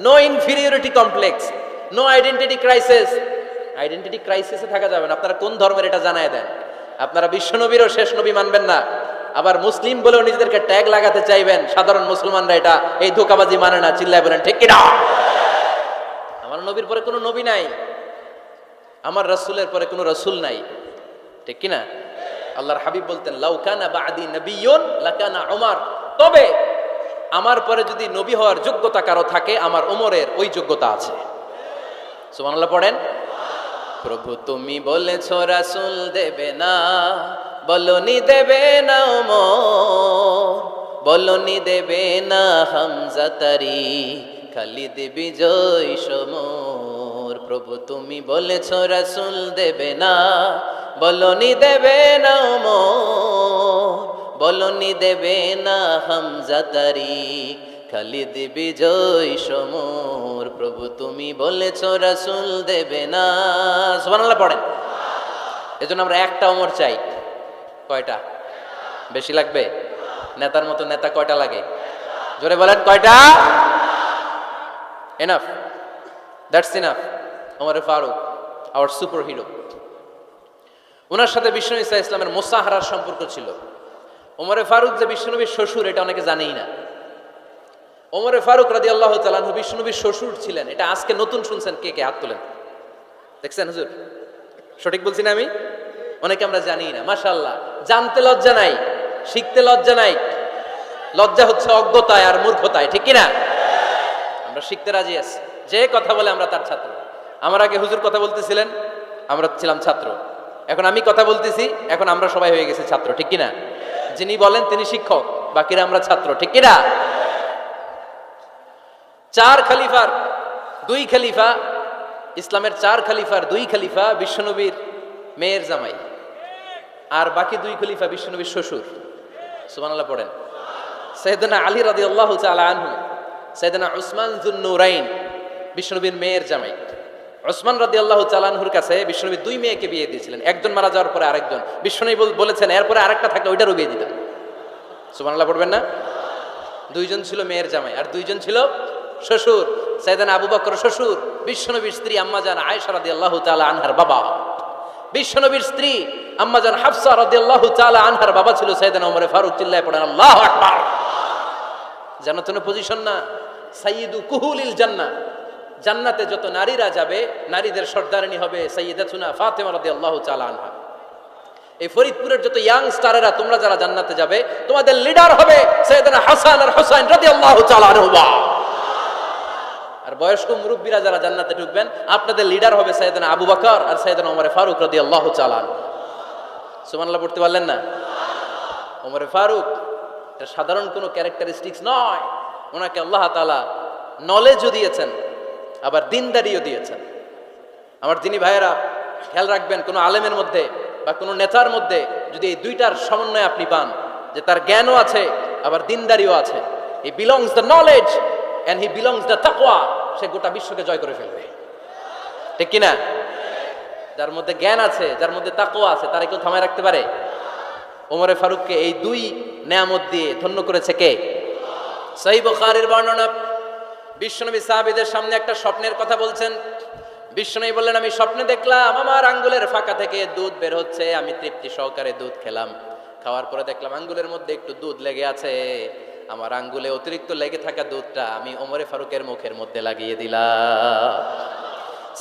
No inferiority complex, no identity crisis. Identity ক্রাইসিসে থাকা যাবে না। আপনারা কোন ধর্মের এটা জানাই দেন। আপনারা বিশ্বনবীরও শেষ নবী মানবেন না, আবার মুসলিম বলেও নিজেদেরকে ট্যাগ লাগাতে চাইবেন। সাধারণ মুসলমানরা এটা এই ধোঁকাবাজি মানে না। চিল্লায় বলেন ঠিক কিনা? আমার নবীর পরে কোনো নবী নাই, আমার রাসূলের পরে কোনো রাসূল নাই, ঠিক কিনা? আল্লাহর হাবিব বলতেন লাউ কানা বা'দি নাবিয়্যুন লাকানা উমর, তবে আমার পরে যদি নবী হওয়ার যোগ্যতা কারো থাকে, আমার ওমরের ওই যোগ্যতা আছে। সুবহানাল্লাহ পড়েন। প্রভু তুমি বলেছো রাসূল দেবে না, বলনি দেবে না ওমর, বলনি দেবে না হামজা তারি, খালিদ বিজয় সমর। প্রভু তুমি বলেছো রাসূল দেবে না, বলনি দেবে না ওমর, বলনি দেবে না হামজা তারি, খালিদ বিজয় সমর। প্রভু তুমি বলেছো রাসূল দেবে না। সুবহানাল্লাহ পড়েন। এজন্য আমরা একটা ওমর চাই। কয়টা? বেশি লাগবে? নেতার মতো নেতা কয়টা লাগে? জোরে বলেন কয়টা? Enough, that's enough. ওমরে ফারুক আওয়ার সুপার হিরো। ওনার সাথে বিশ্বনবী সাল্লাল্লাহু আলাইহি ওয়াসাল্লামের মুসাহারার সম্পর্ক ছিল। ওমরে ফারুক যে বিশ্বনবীর শ্বশুর, এটা অনেকে জানেই না। ওমরে ফারুক রাদিয়াল্লাহু তাআলা আনহু বিশ্বনবীর শ্বশুর ছিলেন। এটা আজকে নতুন শুনছেন। কে কে হাত তোলেন? দেখছেন হুজুর? সঠিক বলছি না আমি? অনেকে আমরা জানি না। মাশাআল্লাহ, জানতে লজ্জা নাই, শিখতে লজ্জা নাই। লজ্জা হচ্ছে অজ্ঞতায় আর মূর্খতায়, ঠিক কিনা? আমরা শিখতে রাজি আছি, যে কথা বলে আমরা তার ছাত্র। আমার আগে হুজুর কথা বলতেছিলেন, আমরা ছিলাম ছাত্র, এখন আমি কথা বলতেছি, এখন আমরা সবাই হয়ে গেছি ছাত্র, ঠিক কিনা? যিনি বলেন তিনি শিক্ষক, বাকিরা আমরা ছাত্র, ঠিক কিনা? 4 খলিফার 2 খলিফা, ইসলামের 4 খলিফার 2 খলিফা বিশ্বনবীর মেয়ের জামাই, আর বাকি 2 খলিফা বিশ্বনবীর শ্বশুর। সুবহানাল্লাহ পড়েন। সাইয়েদনা আলী রাদিয়াল্লাহু তাআলা আনহু, সাইয়েদনা উসমান যুন নূরাইন বিশ্বনবীর মেয়ের জামাই। উসমান রাদিয়াল্লাহু তাআলা আনহুর কাছে বিশ্বনবী 2 মেয়েকে বিয়ে দিয়েছিলেন, একজন মারা যাওয়ার পরে আরেকজন। বিশ্বনবী বলেছেন এরপরে আরেকটা থাকলে ওইটারও বিয়ে দিতাম। সুবহানাল্লাহ পড়বেন না? 2 জন ছিল মেয়ের জামাই আর 2 জন ছিল শ্বশুর। সাইয়েদনা আবু বকর শ্বশুর, বিশ্বনবীর স্ত্রী আম্মাজান আয়েশা রাদিয়াল্লাহু তাআলা আনহার বাবা। বিশ্বনবীর স্ত্রী আম্মাজান হাফসা রাদিয়াল্লাহু তাআলা আনহার বাবা ছিল সাইয়েদনা ওমর ফারুক। চিল্লায়ে পড়েন আল্লাহু আকবার। জান্নাতের পজিশন না, সাইয়্যিদু কুহুলিল জান্নাহ। জান্নাতে যত নারীরা যাবে, নারীদের সর্দারিনী হবে সাইয়্যিদাতুনা ফাতেমা রাদিয়াল্লাহু তাআলা আনহা। এই ফরিদপুরের যত ইয়াং স্টারেরা, তোমরা যারা জান্নাতে যাবে, তোমাদের লিডার হবে সাইয়েদনা হাসান আর হুসাইন রাদিয়াল্লাহু তাআলা আনহুমা। আর বয়স্ক মুরব্বীরা যারা জান্নাতে ঢুকবেন, আপনাদের লিডার হবে সাইয়েদনা আবু বকর আর সাইয়েদনা ওমর ফারুক রাদিয়াল্লাহু তাআলা আনহু। সুবহানাল্লাহ পড়তে পারলেন না? ওমর ফারুক এটা সাধারণ কোনো ক্যারেক্টারিস্টিক্স নয়, ওনাকে আল্লাহ তাআলা নলেজও দিয়েছেন, আবার দিনদারিও দিয়েছেন। আমার দিনী ভাইয়েরা খেয়াল রাখবেন, কোনো আলেমের মধ্যে বা কোনো নেতার মধ্যে যদি এই দুইটার সমন্বয় আপনি পান, যে তার জ্ঞানও আছে আবার দিনদারিও আছে, he belongs the knowledge and he belongs the তাকওয়া, সে গোটা বিশ্বকে জয় করে ফেলবে, ঠিক কিনা? যার মধ্যে জ্ঞান আছে, যার মধ্যে তাকওয়া আছে, তারা কেউ থামায় রাখতে পারে? ওমর ফারুককে এই 2 নেয়ামত দিয়ে ধন্য করেছে কে? সহিহ বুখারীর বর্ণনা, বিশ্বনবী সাহাবীদের সামনে একটা স্বপ্নের কথা বলছেন। বিশ্বনবী বললেন, আমি স্বপ্নে দেখলাম আমার আঙ্গুলের ফাঁকা থেকে দুধ বের হচ্ছে, আমি তৃপ্তি সহকারে দুধ খেলাম। খাওয়ার পরে দেখলাম আঙ্গুলের মধ্যে একটু দুধ লেগে আছে। আমার আঙ্গুলে অতিরিক্ত লেগে থাকা দুধটা আমি ওমর ফারুকের মুখের মধ্যে লাগিয়ে দিলাম।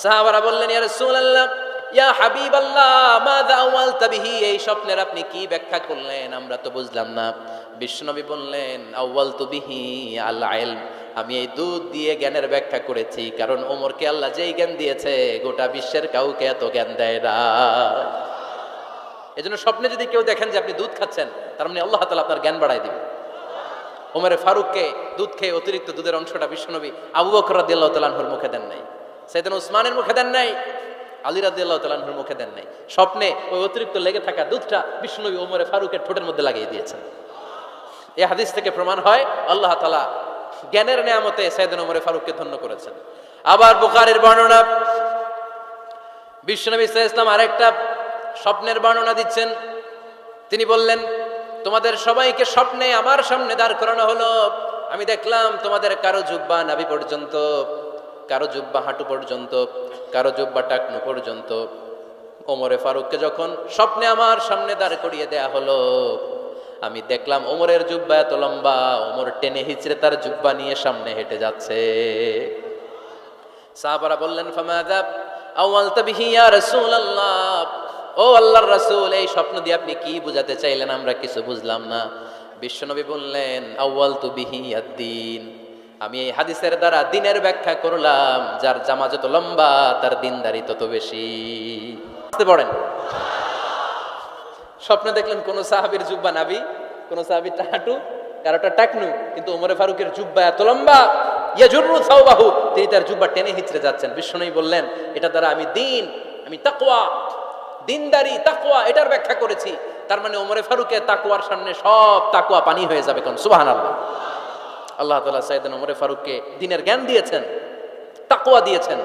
সাহাবারা বললেন, ইয়া রাসূলুল্লাহ, ইয়া হাবিবাল্লাহ, মাযা আওয়ালতা বিহি, এই স্বপ্নের আপনি কি ব্যাখ্যা করলেন, আমরা তো বুঝলাম না। বিশ্বনবী বললেন, আওয়ালতু বিহি আল ইলম, আমি এই দুধ দিয়ে জ্ঞানের ব্যাখ্যা করেছি, কারণ ওমরকে আল্লাহ যেই জ্ঞান দিয়েছে গোটা বিশ্বের কাউকে এত জ্ঞান দেয় না। এজন্য স্বপ্নে যদি কেউ দেখেন যে আপনি দুধ খাচ্ছেন, তার মানে আল্লাহ তাআলা আপনার জ্ঞান বাড়ায় দিবেন। ওমর ফারুককে দুধ খেয়ে অতিরিক্ত দুধের অংশটা বিশ্বনবী আবু বকর রাদিয়াল্লাহু তাআলা আনহুর মুখে দেন নাই, সাইয়েদনা উসমানের মুখে দেন নাই, আলী রাদিয়াল্লাহু তাআলা আনহুর মুখে দেন নাই। স্বপ্নে ওই অতিরিক্ত লেগে থাকা দুধটা বিশ্বনবী ওমর ফারুকের ঠোঁটের মধ্যে লাগিয়ে দিয়েছেন। এই হাদিস থেকে প্রমাণ হয় আল্লাহ তাআলা জ্ঞানের নেয়ামতে সাইয়েদনা ওমর ফারুককে ধন্য করেছেন। আবার বুখারীর বর্ণনা, বিশ্বনবী সাল্লাল্লাহু আলাইহি ওয়াসাল্লাম আরেকটা স্বপ্নের বর্ণনা দিচ্ছেন। তিনি বললেন, তোমাদের সবাইকে স্বপ্নে আমার সামনে দাঁড় করানো হলো। আমি দেখলাম তোমাদের কারো জুব্বা নাভি পর্যন্ত, কারো জুব্বা হাঁটু পর্যন্ত, কারো জুব্বা টাকনু পর্যন্ত। ওমর ফারুককে যখন স্বপ্নে আমার সামনে দাঁড় করিয়ে দেয়া হলো, আমি দেখলাম ওমরের জুব্বা এত লম্বা, ওমর টেনে হিচড়ে তার জুব্বা নিয়ে সামনে হেঁটে যাচ্ছে। সাহাবারা বললেন, ফামাযা আওয়ালতা বিহি ইয়া রাসূলুল্লাহ, ও আল্লাহর রাসূল, এই স্বপ্ন দিয়ে আপনি কি বুঝাতে চাইলেন, আমরা কিছু বুঝলাম না। বিশ্বনবী বললেন, আওয়ালতু বিহি আদ-দীন, আমি এই হাদিসের দ্বারা দ্বীনের ব্যাখ্যা করলাম, যার জামা যত লম্বা তার দ্বীনদারি তত বেশি। বুঝতে পারেন? স্বপ্নে দেখলেন কোন সাহাবীর জুব্বা নাভি, কোন সাহাবীর হাঁটু, কারোটা টাকনু, কিন্তু ওমর ফারুকের জুব্বা এত লম্বা, ইয়াজুরু সাওবাহু, তিনি তার জুব্বা টেনে হিচড়ে যাচ্ছেন। বিশ্বনবী বললেন, এটা দ্বারা আমি দ্বীন, আমি তাকওয়া, দ্বীনদারি, তাকওয়া, এটার ব্যাখ্যা করেছি। তার মানে ওমর ফারুকের তাকওয়ার সামনে সব তাকওয়া পানি হয়ে যাবে। কোন সুবহানাল্লাহ। আল্লাহ তাআলা সাইয়েদনা ওমর ফারুককে দ্বীনের জ্ঞান দিয়েছেন, তাকওয়া দিয়েছেন।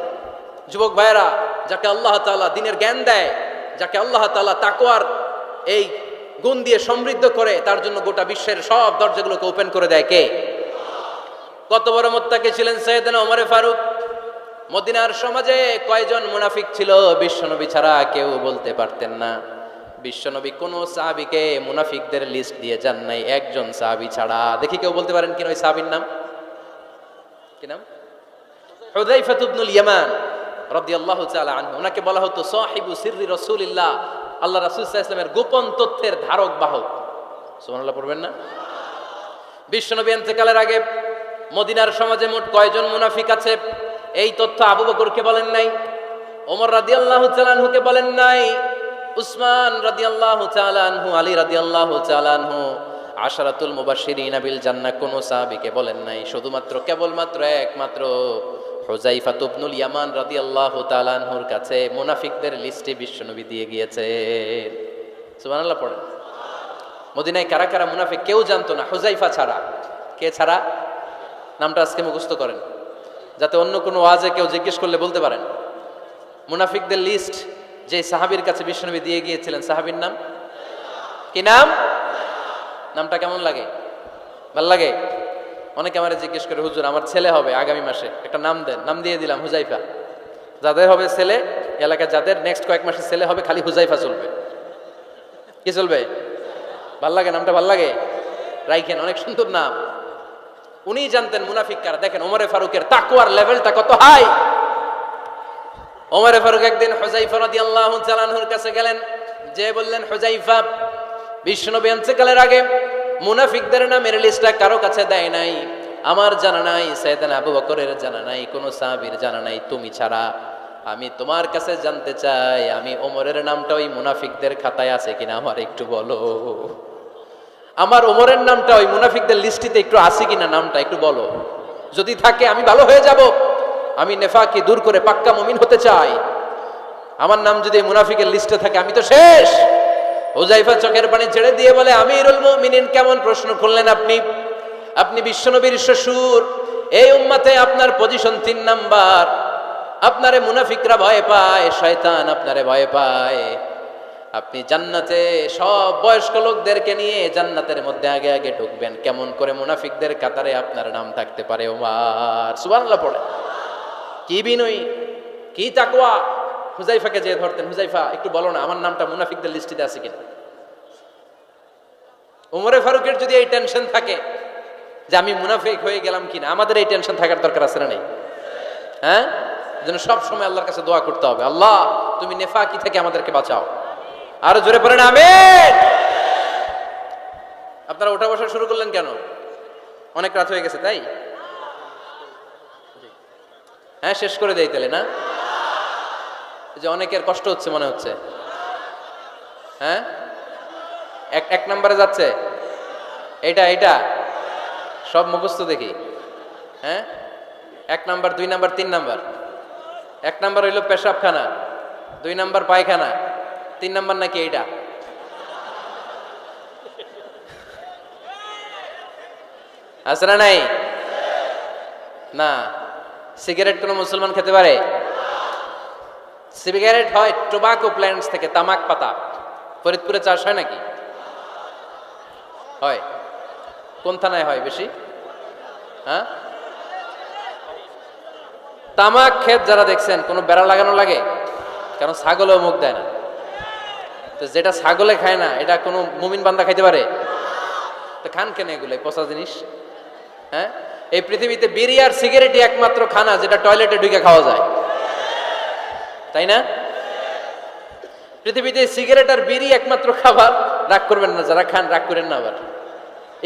যুবক ভাইরা, যাকে আল্লাহ তাআলা দ্বীনের জ্ঞান দেয়, যাকে আল্লাহ তাআলা তাকওয়ার এই গুণ দিয়ে সমৃদ্ধ করে, তার জন্য গোটা বিশ্বের সব দরজাগুলোকে ওপেন করে দেয় কে? কত বড় মুত্তাকি ছিলেন সাইয়েদনা ওমর ফারুক। মদিনার সমাজে কয়জন মুনাফিক ছিল বিশ্বনবী ছাড়া কেউ বলতে পারতেন না। বিশ্বনবী কোন সাহাবীকে মুনাফিকদের লিস্ট দিয়ে যান নাই, একজন সাহাবী ছাড়া। দেখি কেউ বলতে পারেন কিনা ওই সাহাবীর নাম? কি নাম? হুযায়ফা ইবনুল ইয়ামান রাদিয়াল্লাহু তাআলা আনহু। ওনাকে বলা হতো সাহিবু সিররি রাসূলিল্লাহ, আল্লাহ রাসূল সাল্লাল্লাহু আলাইহি ওয়াসাল্লামের গোপন তথ্যের ধারক বাহক। সুবহানাল্লাহ পড়বেন না? বিশ্বনবী ইন্তেকালের আগে মদিনার সমাজে মোট কয়জন মুনাফিক আছে এই তথ্য আবু বকরকে বলেন নাই, ওমর রাদিয়াল্লাহু তাআলা আনহুকে বলেন নাই, উসমান রাদিয়াল্লাহু তাআলা আনহু, আলী রাদিয়াল্লাহু তাআলা আনহু, আশারাতুল মুবাশশিরিনা বিল জান্নাহ কোন সাহাবীকে বলেন নাই। শুধুমাত্র কেবলমাত্র একমাত্র হুযায়ফা ইবনুল ইয়ামান রাদিয়াল্লাহু তাআলা আনহুর কাছে মুনাফিকদের লিস্টে বিশ্বনবী দিয়ে গিয়েছেন। সুবহানাল্লাহ পড়েন। মদিনায় কারা কারা মুনাফিক কেউ জানতো না হুযায়ফা ছাড়া। কে ছাড়া? নামটা আজকে মুখস্থ করেন, যাতে অন্য কোনো ওয়াজে কেউ জিজ্ঞেস করলে বলতে পারেন। মুনাফিকদের লিস্ট যে সাহাবীর কাছে বিশ্বনবী দিয়ে গিয়েছিলেন, সাহাবীর নাম কি? নাম? নামটা কেমন লাগে? ভাল লাগে? অনেকে আমারে জিজ্ঞেস করে, হুজুর আমার ছেলে হবে আগামী মাসে, একটা নাম দেন। নাম দিয়ে দিলাম হুযায়ফা। যাদের হবে ছেলে, এলাকায় যাদের নেক্সট কয়েক মাসে ছেলে হবে, খালি হুযায়ফা চলবে। কি চলবে? ভাল লাগে? নামটা ভাল লাগে? রাইখেন, অনেক সুন্দর নাম। উনি জানতেন মুনাফিক কারা। দেখেন ওমরে ফারুকের তাকওয়ার লেভেলটা কত হাই। ওমরে ফারুক একদিন হুযায়ফা রাদিয়াল্লাহু তাআলা আনহুর কাছে গেলেন, যে বললেন, হুযায়ফা, বিশ্বনবী ইন্তেকালের আগে মুনাফিকদের নামের লিস্টটা কারো কাছে দেয় নাই, আমার জানা নাই, সাইয়েদনা আবু বকরের জানা নাই, কোন সাহাবীর জানা নাই, তুমি ছাড়া। আমি তোমার কাছে জানতে চাই, আমি ওমরের নামটা ওই মুনাফিকদের খাতায় আছে কিনা আমার একটু বলো। আমার ওমরের নামটা ওই মুনাফিকদের লিস্টিতে একটু আছে কিনা, নামটা একটু বলো। যদি থাকে আমি ভালো হয়ে যাব, আমি নেফাকি দূর করে পাক্কা মুমিন হতে চাই। আমার নাম যদি মুনাফিকের লিস্টে থাকে আমি তো শেষ। হুযায়ফা চোখের পানি ছেড়ে দিয়ে বলে, আমিরুল মুমিনিন, কেমন প্রশ্ন করলেন আপনি? আপনি বিশ্বনবীর শ্বশুর, এই উম্মতে আপনার পজিশন 3 নাম্বার। আপনারে মুনাফিকরা ভয় পায়, শয়তান আপনারে ভয় পায়। আপনি জান্নাতে সব বয়স্ক লোকদেরকে নিয়ে জান্নাতের মধ্যে আগে আগে ঢুকবেন, কেমন করে মুনাফিকদের কাতারে আপনার নাম থাকতে পারে ওমর? সুবহানাল্লাহ পড়ে। কি বিনয়ী, কি তাকওয়া। হুযায়ফাকে যে ধরতেন, হুযায়ফা একটু বলো না আমার নামটা মুনাফিকদের লিস্টিতে আছে কিনা। ওমরে ফারুকের যদি এই টেনশন থাকে যে আমি মুনাফিক হয়ে গেলাম কিনা, আমাদের এই টেনশন থাকার দরকার আছে না নেই? হ্যাঁ, যেন সব সময় আল্লাহর কাছে দোয়া করতে হবে, আল্লাহ তুমি নেফাকি থেকে আমাদেরকে বাঁচাও। আরো জোরে পড়েন আমিন। আপনারা ওঠা বসা শুরু করলেন কেন? অনেক রাত হয়ে গেছে তাই? হ্যাঁ, শেষ করে দেই তাহলে না? যে অনেকের কষ্ট হচ্ছে মনে হচ্ছে। হ্যাঁ, এক নম্বরে যাচ্ছে এইটা সব মুখস্থ দেখি। হ্যাঁ, 1 নাম্বার, 2 নাম্বার, 3 নাম্বার। 1 নাম্বার হইল পেশাবখানা, 2 নাম্বার পায়খানা, 3 নাম্বার নাকি এইটা? আছে না নাই? না। সিগারেট কোন মুসলমান খেতে পারে? সিগারেট হয় টোবাকো প্ল্যান্টস থেকে, তামাক পাতা। ফরিদপুরে চাষ হয় নাকি? হয়। কোন থানায় হয় বেশি? হ্যাঁ, তামাক ক্ষেত যারা দেখছেন, কোনো বেড়া লাগানো লাগে? কারণ ছাগলেও মুখ দেয় না। তো যেটা ছাগলে খায় না, এটা কোনো মুমিন বান্দা খাইতে পারে? তো খান কেন এগুলো, পচা জিনিস? হ্যাঁ, এই পৃথিবীতে বিড়ি আর সিগারেটই একমাত্র খানা যেটা টয়লেটে ঢুকে খাওয়া যায়, তাই না? পৃথিবীতে সিগারেট আর বিড়ি একমাত্র খাবার। রাগ করবেন না, যারা খান রাগ করেন না, আবার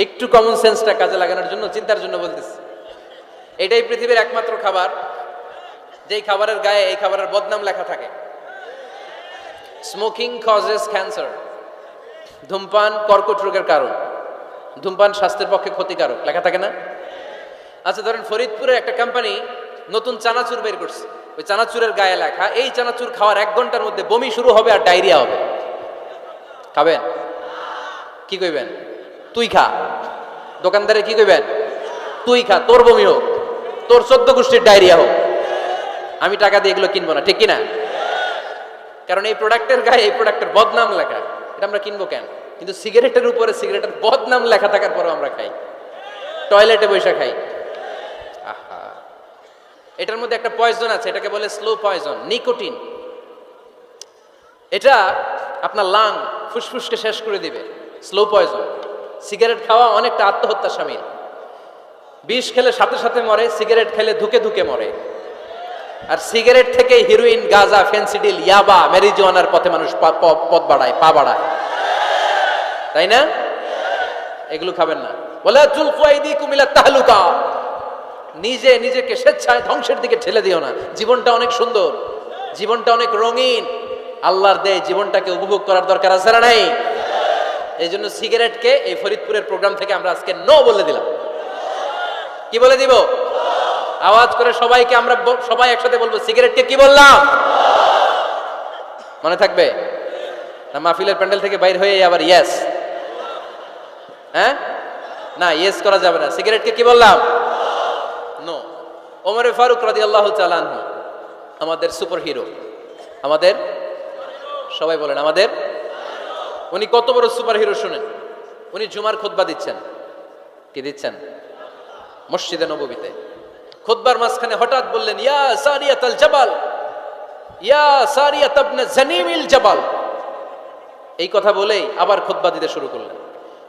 একটু কমন সেন্সটা কাজে লাগানোর জন্য, চিন্তার জন্য বলতেছি। এটাই পৃথিবীর একমাত্র খাবার যেই খাবারের গায়ে এই খাবারের বদনাম লেখা থাকে, স্মোকিং কজেস ক্যান্সার। ধূমপান কর্কট রোগের কারণ, ধূমপান স্বাস্থ্যের পক্ষে ক্ষতিকারক, লেখা থাকে না? আচ্ছা ধরেন ফরিদপুরের একটা কোম্পানি নতুন চানাচুর বের করছে, ওই চানাচুরের গায়ে লেখা, এই চানাচুর খাওয়ার 1 ঘন্টার মধ্যে বমি শুরু হবে আর ডায়রিয়া হবে। খাবেন? কি কইবেন? তুই খা। দোকানদারে কি কইবেন? তুই খা, তোর বমি হোক, তোর 14 গোষ্ঠীর ডায়রিয়া হোক, আমি টাকা দিয়ে এগুলো কিনবো না, ঠিক কিনা? কারণ এই প্রোডাক্টের গায়ে এই প্রোডাক্টের বদনাম লেখা, এটা আমরা কিনবো কেন? কিন্তু সিগারেটের উপরে সিগারেটের বদনাম লেখা থাকার পরেও আমরা খাই, টয়লেটে বসে খাই। আহা, এটার মধ্যে একটা পয়জন আছে, এটাকে বলে স্লো পয়জন, নিকোটিন। এটা আপনার লাং, ফুসফুসকে শেষ করে দিবে, স্লো পয়জন। সিগারেট খাওয়া অনেকটা আত্মহত্যা শামিল। বিষ খেলে সাথে সাথে মরে, সিগারেট খেলে ধুকে ধুকে মরে। আর সিগারেট থেকে হিরোইন, গাঁজা, ফেন্সিডিল, ইয়াবা, ম্যারিজুয়ানার পথে মানুষ পথ বাড়ায়, পা বাড়ায়, তাই না? এগুলো খাবেন না। ওয়ালা তুলকু আইদিকুম ইলা তাহলুকা, নিজে নিজেকে স্বেচ্ছায় ধ্বংসের দিকে ঠেলে দিও না। জীবনটা অনেক সুন্দর, জীবনটা অনেক রঙিন, আল্লাহর দেয় জীবনটাকে উপভোগ করার দরকার আছে না নাই? এই জন্য সিগারেটকে এই ফরিদপুরের প্রোগ্রাম থেকে আমরা আজকে নো বলে দিলাম। কি বলে দিব? আওয়াজ করে সবাইকে আমরা সবাই একসাথে বলবো, সিগারেটকে কি বললাম? মনে থাকবে না? মাহফিলের প্যান্ডেল থেকে বাইর হয়ে আবার ইয়েস, হ্যাঁ না, ইয়েস করা যাবে না। সিগারেটকে কি বললাম? নো। ওমরে ফারুক রাদিয়াল্লাহু তাআলা আনহু আমাদের সুপার হিরো, আমাদের সবাই বলেন আমাদের। উনি কত বড় সুপার হিরো শুনেন। উনি জুমার খুতবা দিচ্ছেন। কি দিচ্ছেন? মসজিদে নববীতে। খুতবার মাঝখানে হঠাৎ বললেন, ইয়া সারিয়াতাল জাবাল, ইয়া সারিয়াত ইবনে জানিমিল জাবাল। এই কথা বলেই আবার খুতবা দিতে শুরু করলেন।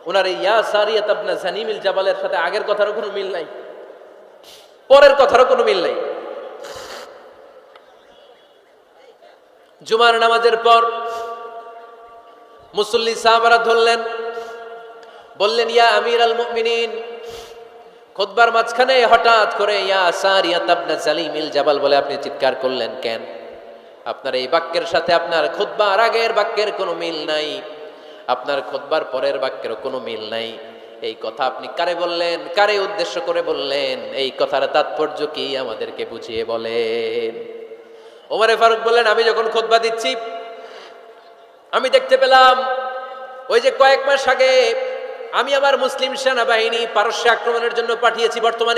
ওনার এই ইয়া সারিয়াত ইবনে জানিমিল জাবালের সাথে আগের কথারও কোনো মিল নাই, পরের কথারও কোনো মিল নাই। জুমার নামাজের পর মুসল্লি সাহাবারা ধরলেন, বললেন, ইয়া আমিরাল মুমিনিন। খুতবার মাঝখানে হঠাৎ করে ইয়া সারিয়াত ইবনে জানিমিল জাবাল বলে আপনি চিৎকার করলেন কেন? আপনার এই বাক্যের সাথে আপনার খুতবার আগের বাক্যের কোনো মিল নাই, আপনার খুতবার পরের বাক্যের কোনো মিল নাই। এই কথা আপনি কারে বললেন? কারে উদ্দেশ্য করে বললেন? এই কথার তাৎপর্য কি আমাদেরকে বুঝিয়ে বলেন। ওমরে ফারুক বললেন, আমি যখন খুতবা দিচ্ছি আমি দেখতে পেলাম ওই যে কয়েক মাস আগে আমি আমার মুসলিম সেনাবাহিনী পারস্যে আক্রমণের জন্য পাঠিয়েছি, বর্তমান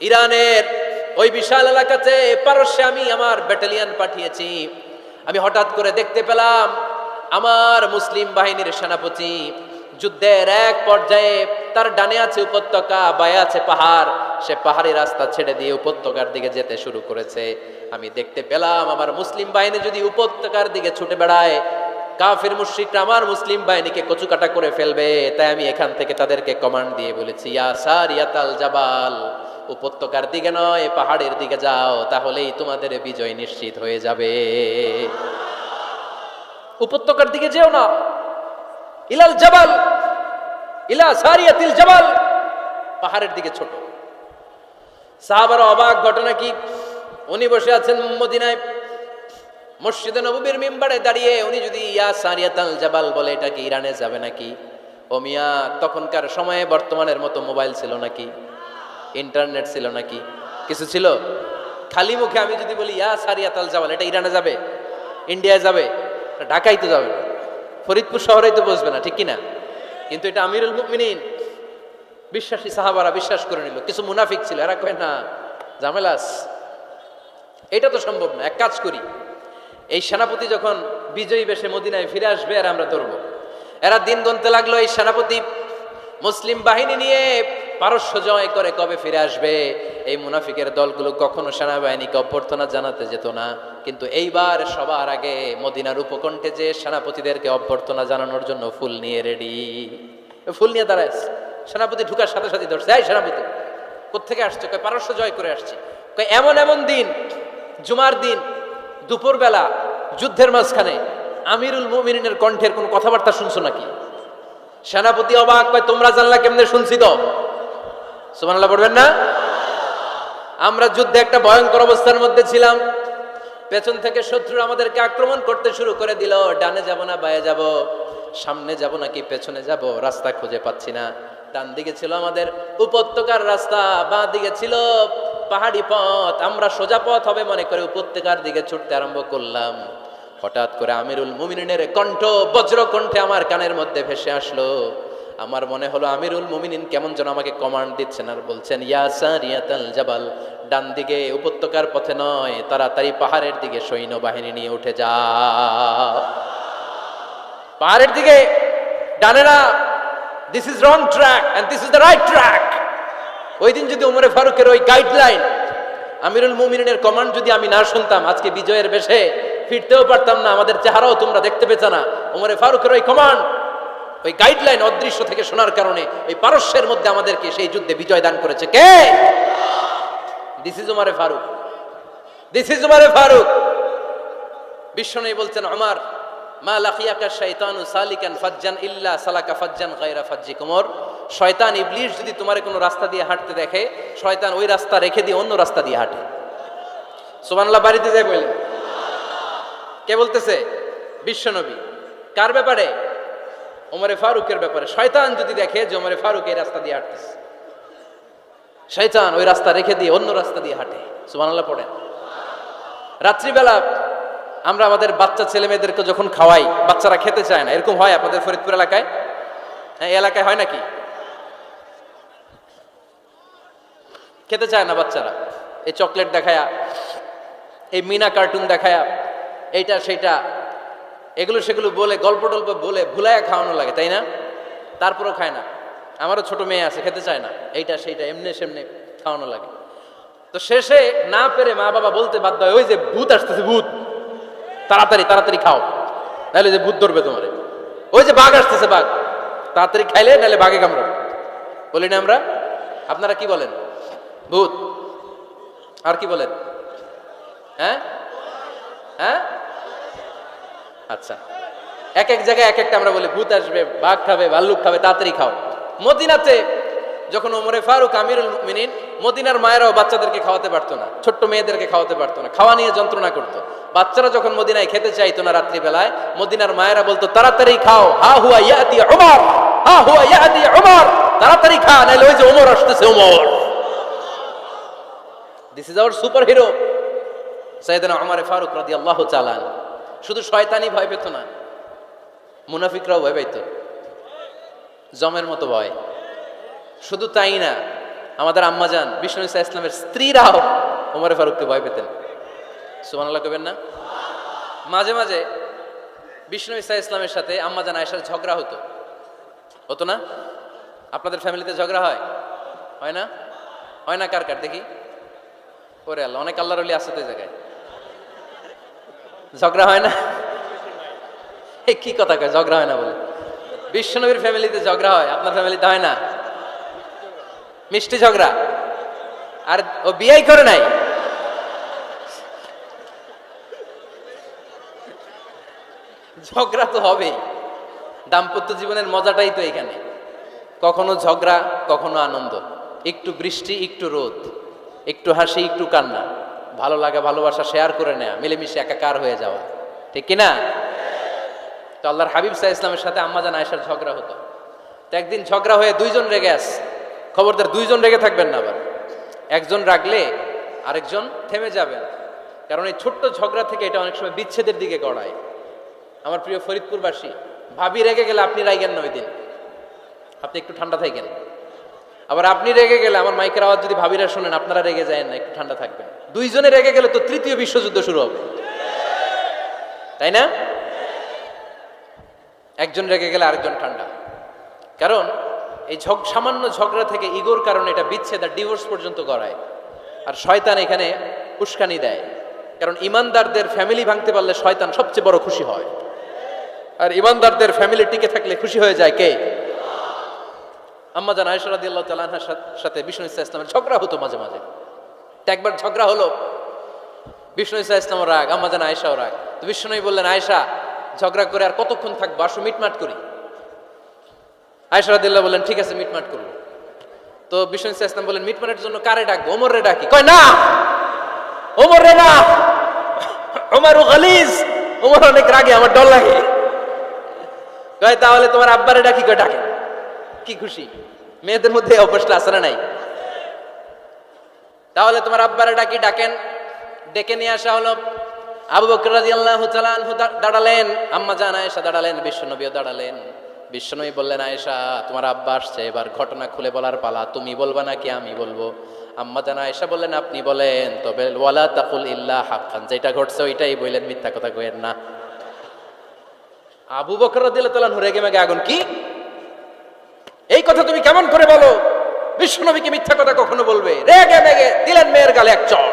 ইরানের ওই বিশাল এলাকাতে পারস্যে আমি আমার ব্যাটালিয়ন পাঠিয়েছি। আমি হঠাৎ করে দেখতে পেলাম আমার মুসলিম বাহিনীর সেনাপতি যুদ্ধের এক পর্যায়ে তার ডানে আছে উপত্যকা, বায়ে আছে পাহাড়, সে পাহাড়ি রাস্তা ছেড়ে দিয়ে উপত্যকার দিকে যেতে শুরু করেছে। আমি দেখতে পেলাম আমার মুসলিম বাহিনী যদি উপত্যকার দিকে ছুটে বেড়ায়, কাফির মুশরিকরা আমার মুসলিম বাহিনীকে কচুকাটা করে ফেলবে। তাই আমি এখান থেকে তাদেরকে কমান্ড দিয়ে বলেছি, ইয়া সারিয়াতাল জাবাল, উপত্যকার দিকে নয় পাহাড়ের দিকে যাও, তাহলেই তোমাদের বিজয় নিশ্চিত হয়ে যাবে। উপত্যকার দিকে যেও না, ইলাল জাবাল, ইলা সারিয়াতিল জাবাল, পাহাড়ের দিকে ছোট। সাহাবারা অবাক, ঘটনা কি? উনি বসে আছেন মদিনায় মসজিদে নববীর মিম্বারে দাঁড়িয়ে, উনি যদি ইয়া সারিয়াতাল জাবাল বলে, এটা কি ইরানে যাবে নাকি? ও মিয়া, তখনকার সময়ে বর্তমানের মতো মোবাইল ছিল নাকি? ইন্টারনেট ছিল নাকি? কিছু ছিল? খালি মুখে আমি যদি বলি ইয়া সারিয়াতাল জাবাল, এটা ইরানে যাবে? ইন্ডিয়ায় যাবে? ঢাকায় তো যাবে না, ফরিদপুর শহরেই তো বসবে না, ঠিক কিনা? কিন্তু এটা আমিরুল মুমিনিন বিশ্বাসী সাহাবারা বিশ্বাস করে নিল। কিছু মুনাফিক ছিল, এরা কয় না ঝামেলাস, এটা তো সম্ভব না। এক কাজ করি, এই সেনাপতি যখন বিজয়ী বেশে মদিনায় ফিরে আসবে আর আমরা ধরবো। এরা দিন গুনতে লাগলো, এই সেনাপতি মুসলিম বাহিনী নিয়ে পারস্য জয় করে কবে ফিরে আসবে। এই মুনাফিকের দলগুলো কখনো সেনাবাহিনীকে অভ্যর্থনা জানাতে যেত না, কিন্তু এইবার সবার আগে মদিনার উপকণ্ঠে যে সেনাপতিদেরকে অভ্যর্থনা জানানোর জন্য ফুল নিয়ে রেডি। ফুল নিয়ে দাঁড়ায় সেনাপতি ঢুকার সাথে সাথে ধরছে, এই সেনাপতি কোত্থেকে আসছে? কয় পারস্য জয় করে আসছি। কয় এমন এমন দিন, জুমার দিন দুপুরবেলা যুদ্ধের মাঝখানে আমিরুল মুমিনিনের কণ্ঠের কোন কথাবার্তা শুনছো নাকি? সেনাপতি অবাক, কয় তোমরা জানলা কেমনে? শুনছি তো। সুবহানাল্লাহ পড়বেন না? আমরা যুদ্ধে একটা ভয়ঙ্কর অবস্থার মধ্যে ছিলাম, পেছন থেকে শত্রু আমাদেরকে আক্রমণ করতে শুরু করে দিল। ডানে যাব না বায়ে যাব, সামনে যাব নাকি পেছনে যাব, রাস্তা খুঁজে পাচ্ছি না। ডান দিকে ছিল আমাদের উপত্যকার রাস্তা, বাঁ দিকে ছিল পাহাড়ি পথ। আমরা সোজা পথ হবে মনে করে উপত্যকার দিকে ছুটতে আরম্ভ করলাম। হঠাৎ করে আমিরুল মুমিনিনের কণ্ঠ বজ্র কণ্ঠে আমার কানের মধ্যে ভেসে আসলো। আমার মনে হলো আমিরুল মুমিনিন কেমন যেন আমাকে কমান্ড দিচ্ছেন আর বলছেন, ইয়া সারিয়াতাল জাবাল, ডান দিকে উপত্যকার পথে নয়, তাড়াতাড়ি পাহাড়ের দিকে সৈন্যবাহিনী নিয়ে উঠে যাও। পাহাড়ের দিকে, ডানে না। This is wrong track and this is the right track. ওই দিন যদি ওমরে ফারুকের ওই গাইডলাইন, আমিরুল মুমিনিনের কমান্ড যদি আমি না শুনতাম, আজকে বিজয়ের বেশে ফিরতেও পারতাম না, আমাদের চেহারাও তোমরা দেখতে পেত না। ওমরে ফারুকের ওই কমান্ড, ওই গাইডলাইন অদৃশ্য থেকে শোনার কারণে ওই পারস্যের মধ্যে আমাদেরকে সেই যুদ্ধে বিজয় দান করেছে কে? দিস ইজ ওমরে ফারুক, দিস ইজ ওমরে ফারুক। বিশ্বনবী বলছেন, ওমর মা লাকিয়াকা শাইতানু সালিকান ফাজ্জান ইল্লা সালাকা ফাজ্জান গায়রা ফাজ্জিকুম। শয়তান ইবলিস যদি তোমার কোনো রাস্তা দিয়ে হাঁটতে দেখে, শয়তান ওই রাস্তা রেখে দিয়ে অন্য রাস্তা দিয়ে হাঁটে। সুবহানাল্লাহ বাড়িতে যাই বলেন। কে বলতেছে? বিশ্বনবী। কার ব্যাপারে? ওমরে ফারুকের ব্যাপারে। শয়তান যদি দেখে যে ওমরে ফারুক এই রাস্তা দিয়ে হাঁটতেছে, শয়তান ওই রাস্তা রেখে দিয়ে অন্য রাস্তা দিয়ে হাঁটে। সুবহানাল্লাহ পড়েন। রাত্রিবেলা আমরা আমাদের বাচ্চা ছেলে মেয়েদেরকে যখন খাওয়াই, বাচ্চারা খেতে চায় না, এরকম হয় আপনাদের ফরিদপুর এলাকায়? হ্যাঁ, এই এলাকায় হয় নাকি? খেতে চায় না বাচ্চারা, এই চকলেট দেখায়া, এই মিনা কার্টুন দেখায়া, এইটা সেইটা এগুলো সেগুলো বলে, গল্প টল্প বলে ভুলায়া খাওয়ানো লাগে, তাই না? তারপরও খায় না। আমারও ছোট মেয়ে আছে, খেতে চায় না, এইটা সেইটা এমনি সেমনি খাওয়ানো লাগে। তো শেষে না পেরে মা বাবা বলতে বাধ্য হয়, ওই যে ভূত আসতেছে, ভূত, তাড়াতাড়ি তাড়াতাড়ি খাও, নাহলে যে ভূত ধরবে তোমারে। ওই যে বাঘ আসতেছে, বাঘ, তাড়াতাড়ি খাইলে নাহলে বাঘে কামড়াবে। বলি না আমরা? আপনারা কি বলেন? ভূত। আর কি বলেন? হ্যাঁ হ্যাঁ, আচ্ছা, এক এক জায়গায় এক একটা আমরা বলি, ভূত আসবে, বাঘ খাবে, ভাল্লুক খাবে, তাড়াতাড়ি খাও। মদিনাতে যখন ওমরে ফারুক আমিরুল মুমিনিন, মদিনার মায়েরাও বাচ্চাদেরকে খাওয়াতে পারতো না, ছোট্ট মেয়েদেরকে খাওয়াতে পারতো না, খাওয়া নিয়ে যন্ত্রণা করতো। বাচ্চারা যখন মদিনায় খেতে চাইতো না রাত্রিবেলায়, মদিনার মায়েরা বলতো, তাড়াতাড়ি খাও, হা হুয়া ইয়াতি উমর, হা হুয়া ইয়াতি উমর, তাড়াতাড়ি খা, নাইলে ওই যে ওমর আসতেছে, Omar. This is our super hero সাইয়েদনা ওমর ফারুক রাদিয়াল্লাহু তাআলা আনহু। শুধু শয়তানি ভয় পেত না, মুনাফিকরাও ভয় পাইত, জমের মতো ভয়। শুধু তাই না, আমাদের আম্মাজান বিষ্ণু ইসা ইসলামের স্ত্রীরাও ওমর ফারুককে ভয় পেতেন। সুবহানাল্লাহ কইবেন না? মাঝে মাঝে বিষ্ণু ইসা ইসলামের সাথে আম্মাজান আয়েশার ঝগড়া হতো, হতো না? আপনাদের ফ্যামিলিতে ঝগড়া হয়? হয় না? হয় না? কার কার দেখি? ওরে আল্লাহ, অনেক আল্লাহর ওলি আছে তো এই জায়গায়। ঝগড়া হয় না? এই কি কথা কয়, ঝগড়া হয় না বলে? বিশ্বনবীর ফ্যামিলিতে ঝগড়া হয়, আপনার ফ্যামিলিতে হয় না? মিষ্টি ঝগড়া। আর ও বিয়েই করে নাই। ঝগড়া তো হবেই, দাম্পত্য জীবনের মজাটাই তো এখানে। কখনো ঝগড়া, কখনো আনন্দ, একটু বৃষ্টি, একটু রোদ, একটু হাসি, একটু কান্না, ভালো লাগা ভালোবাসা শেয়ার করে নেয়া, মিলেমিশে একাকার হয়ে যাওয়া, ঠিক কিনা? তো আল্লাহর হাবিব সাল্লাল্লাহু আলাইহি ওয়াসাল্লামের সাথে আম্মাজান আয়েশার ঝগড়া হতো। তো একদিন ঝগড়া হয়ে দুইজন রেগে আছে। খবরদার দুইজন রেগে থাকবেন না, আবার একজন রাগলে আরেকজন থেমে যাবেন, কারণ এই ছোট্ট ঝগড়া থেকে এটা অনেক সময় বিচ্ছেদের দিকে গড়ায়। আমার প্রিয় ফরিদপুরবাসী, ভাবি রেগে গেলে আপনি রাইগেন না, ওই দিন আপনি একটু ঠান্ডা থাকেন। আবার আপনি রেগে গেলে, আমার মাইকের আওয়াজ যদি ভাবিরা শোনেন, আপনারা রেগে যায় না, একটু ঠান্ডা থাকবেন। দুইজনে রেগে গেলে তো তৃতীয় বিশ্বযুদ্ধ শুরু হবে, তাই না? একজন রেগে গেলে আরেকজন ঠান্ডা। কারণ এই সামান্য ঝগড়া থেকে, ইগোর কারণে এটা বিচ্ছেদ আর ডিভোর্স পর্যন্ত করায়। আর শয়তান এখানে উস্কানি দেয়, কারণ ইমানদারদের ফ্যামিলি ভাঙতে পারলে শয়তান সবচেয়ে বড় খুশি হয়। আর ইমানদারদের ফ্যামিলি টিকে থাকলে খুশি হয়ে যায় কে? আম্মাজান আয়েশা রাদিয়াল্লাহু তাআলা আনহার সাথে বিষ্ণু ইসা ইসলামের ঝগড়া হতো মাঝে মাঝে। একবার ঝগড়া হলো, বিষ্ণু ইসা ইসলামও রাগ, আম্মাজান আয়েশাও রাগ। তো বিষ্ণুই বললেন, আয়েশা, ঝগড়া করে আর কতক্ষণ থাকবো, আসো মিটমাট করি। আয়েশা রাদিয়াল্লাহু বললেন, ঠিক আছে, মিটমাট করবো। তো বিষ্ণু ইসা ইসলাম বললেন, মিটমাটের জন্য কারে ডাকবো? ওমর রে ডাকি। কয় না, ওমর রে না, ওমর গালিজ, ওমর অনেক রাগে, আমার ডর লাগে। কয় তাহলে তোমার আব্বারে ডাকি। কয় ডাকে। কি খুশি! মেয়েদের মধ্যে অভ্যাসটা আছে না নাই? তাহলে তোমার আব্বারে ডাকি। ডাকেন। ডেকে নিয়ে আসা হলো। আবু বকর রাদিয়াল্লাহু তাআলা আনহু দাঁড়ালেন, আম্মাজান আয়েশা দাঁড়ালেন, বিশ্বনবীও দাঁড়ালেন। বিশ্বনবী বললেন, আয়েশা, তোমার আব্বা আসছে, এবার ঘটনা খুলে বলার পালা। তুমি বলবা নাকি আমি বলবো? আম্মাজান আয়েশা বললেন, আপনি বলেন, তবে ওয়ালা তাকুল ইল্লা হাক্কান, যেটা ঘটছে ওইটাই বললেন, মিথ্যা কথা কইেন না। আবু বকর রাদিয়াল্লাহু তাআলা রেগে মেগে আগুন। কি এই কথা তুমি কেমন করে বলো? বিশ্বনবীকে মিথ্যা কথা কখনো বলবে? রেগে মেগে দিলেন মেয়ের গালে এক চড়।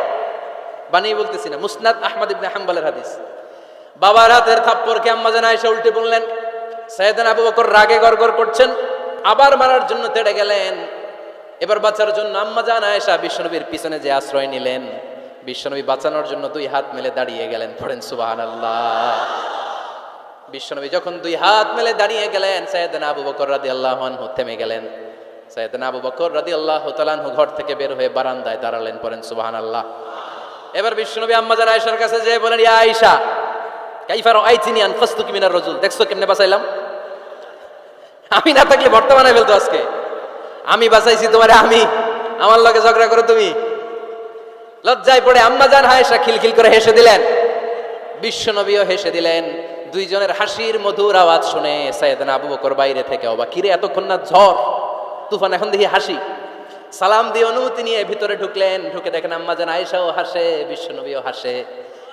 বানিয়ে বলতেছি না, মুসনাদ আহমদ ইবনে হাম্বলের হাদিস। বাবার হাতের থাপ্পড়কে আম্মাজান আয়েশা উল্টে বললেন। সাইয়েদনা আবু বকর রাগে গড়গড় করছেন, আবার মারার জন্য তেড়ে গেলেন। এবার বাঁচার জন্য আম্মাজান আয়েশা বিশ্বনবীর পিছনে যে আশ্রয় নিলেন, বিশ্বনবী বাঁচানোর জন্য দুই হাত মেলে দাঁড়িয়ে গেলেন। পড়েন সুবহানাল্লাহ। বিশ্বনবী যখন দুই হাত মেলে দাঁড়িয়ে গেলেন, সাইয়েদনা আবু বকর রাদিয়াল্লাহু আনহু থেমে গেলেন। সাইয়েদনা আবু বকর রাদিয়াল্লাহু তাআলা আনহু ঘর থেকে বের হয়ে বারান্দায় দাঁড়ালেন, পড়েন সুবহানাল্লাহ। এবার বিশ্বনবী আম্মা জান আয়েশার কাছে যেয়ে বলেন, ইয়া আয়েশা কাইফা রাআইতিনি আনফাসতুকি মিনার রাজুল, দেখছো কেমনে বাঁচাইলাম? আমি না থাকলে ভর্তা বানাই ফেলতো আজকে। আমি বাঁচাইছি তোমারে, আমি আমার লগে ঝগড়া করো তুমি। লজ্জায় পড়ে আম্মা জান আয়েশা খিলখিল করে হেসে দিলেন, বিশ্বনবীও হেসে দিলেন। দুইজনের হাসির মধুর আওয়াজ শুনে সাইয়েদনা আবু বকর বাইরে থেকে অবাক, কিরে এতক্ষণ না ঝড় তুফান, এখন দেখি হাসি। সালাম দিয়ে অনুমতি নিয়ে ভিতরে ঢুকলেন, ঢুকে দেখেন আম্মা জান আয়েশাও হাসে, বিশ্বনবীও হাসে।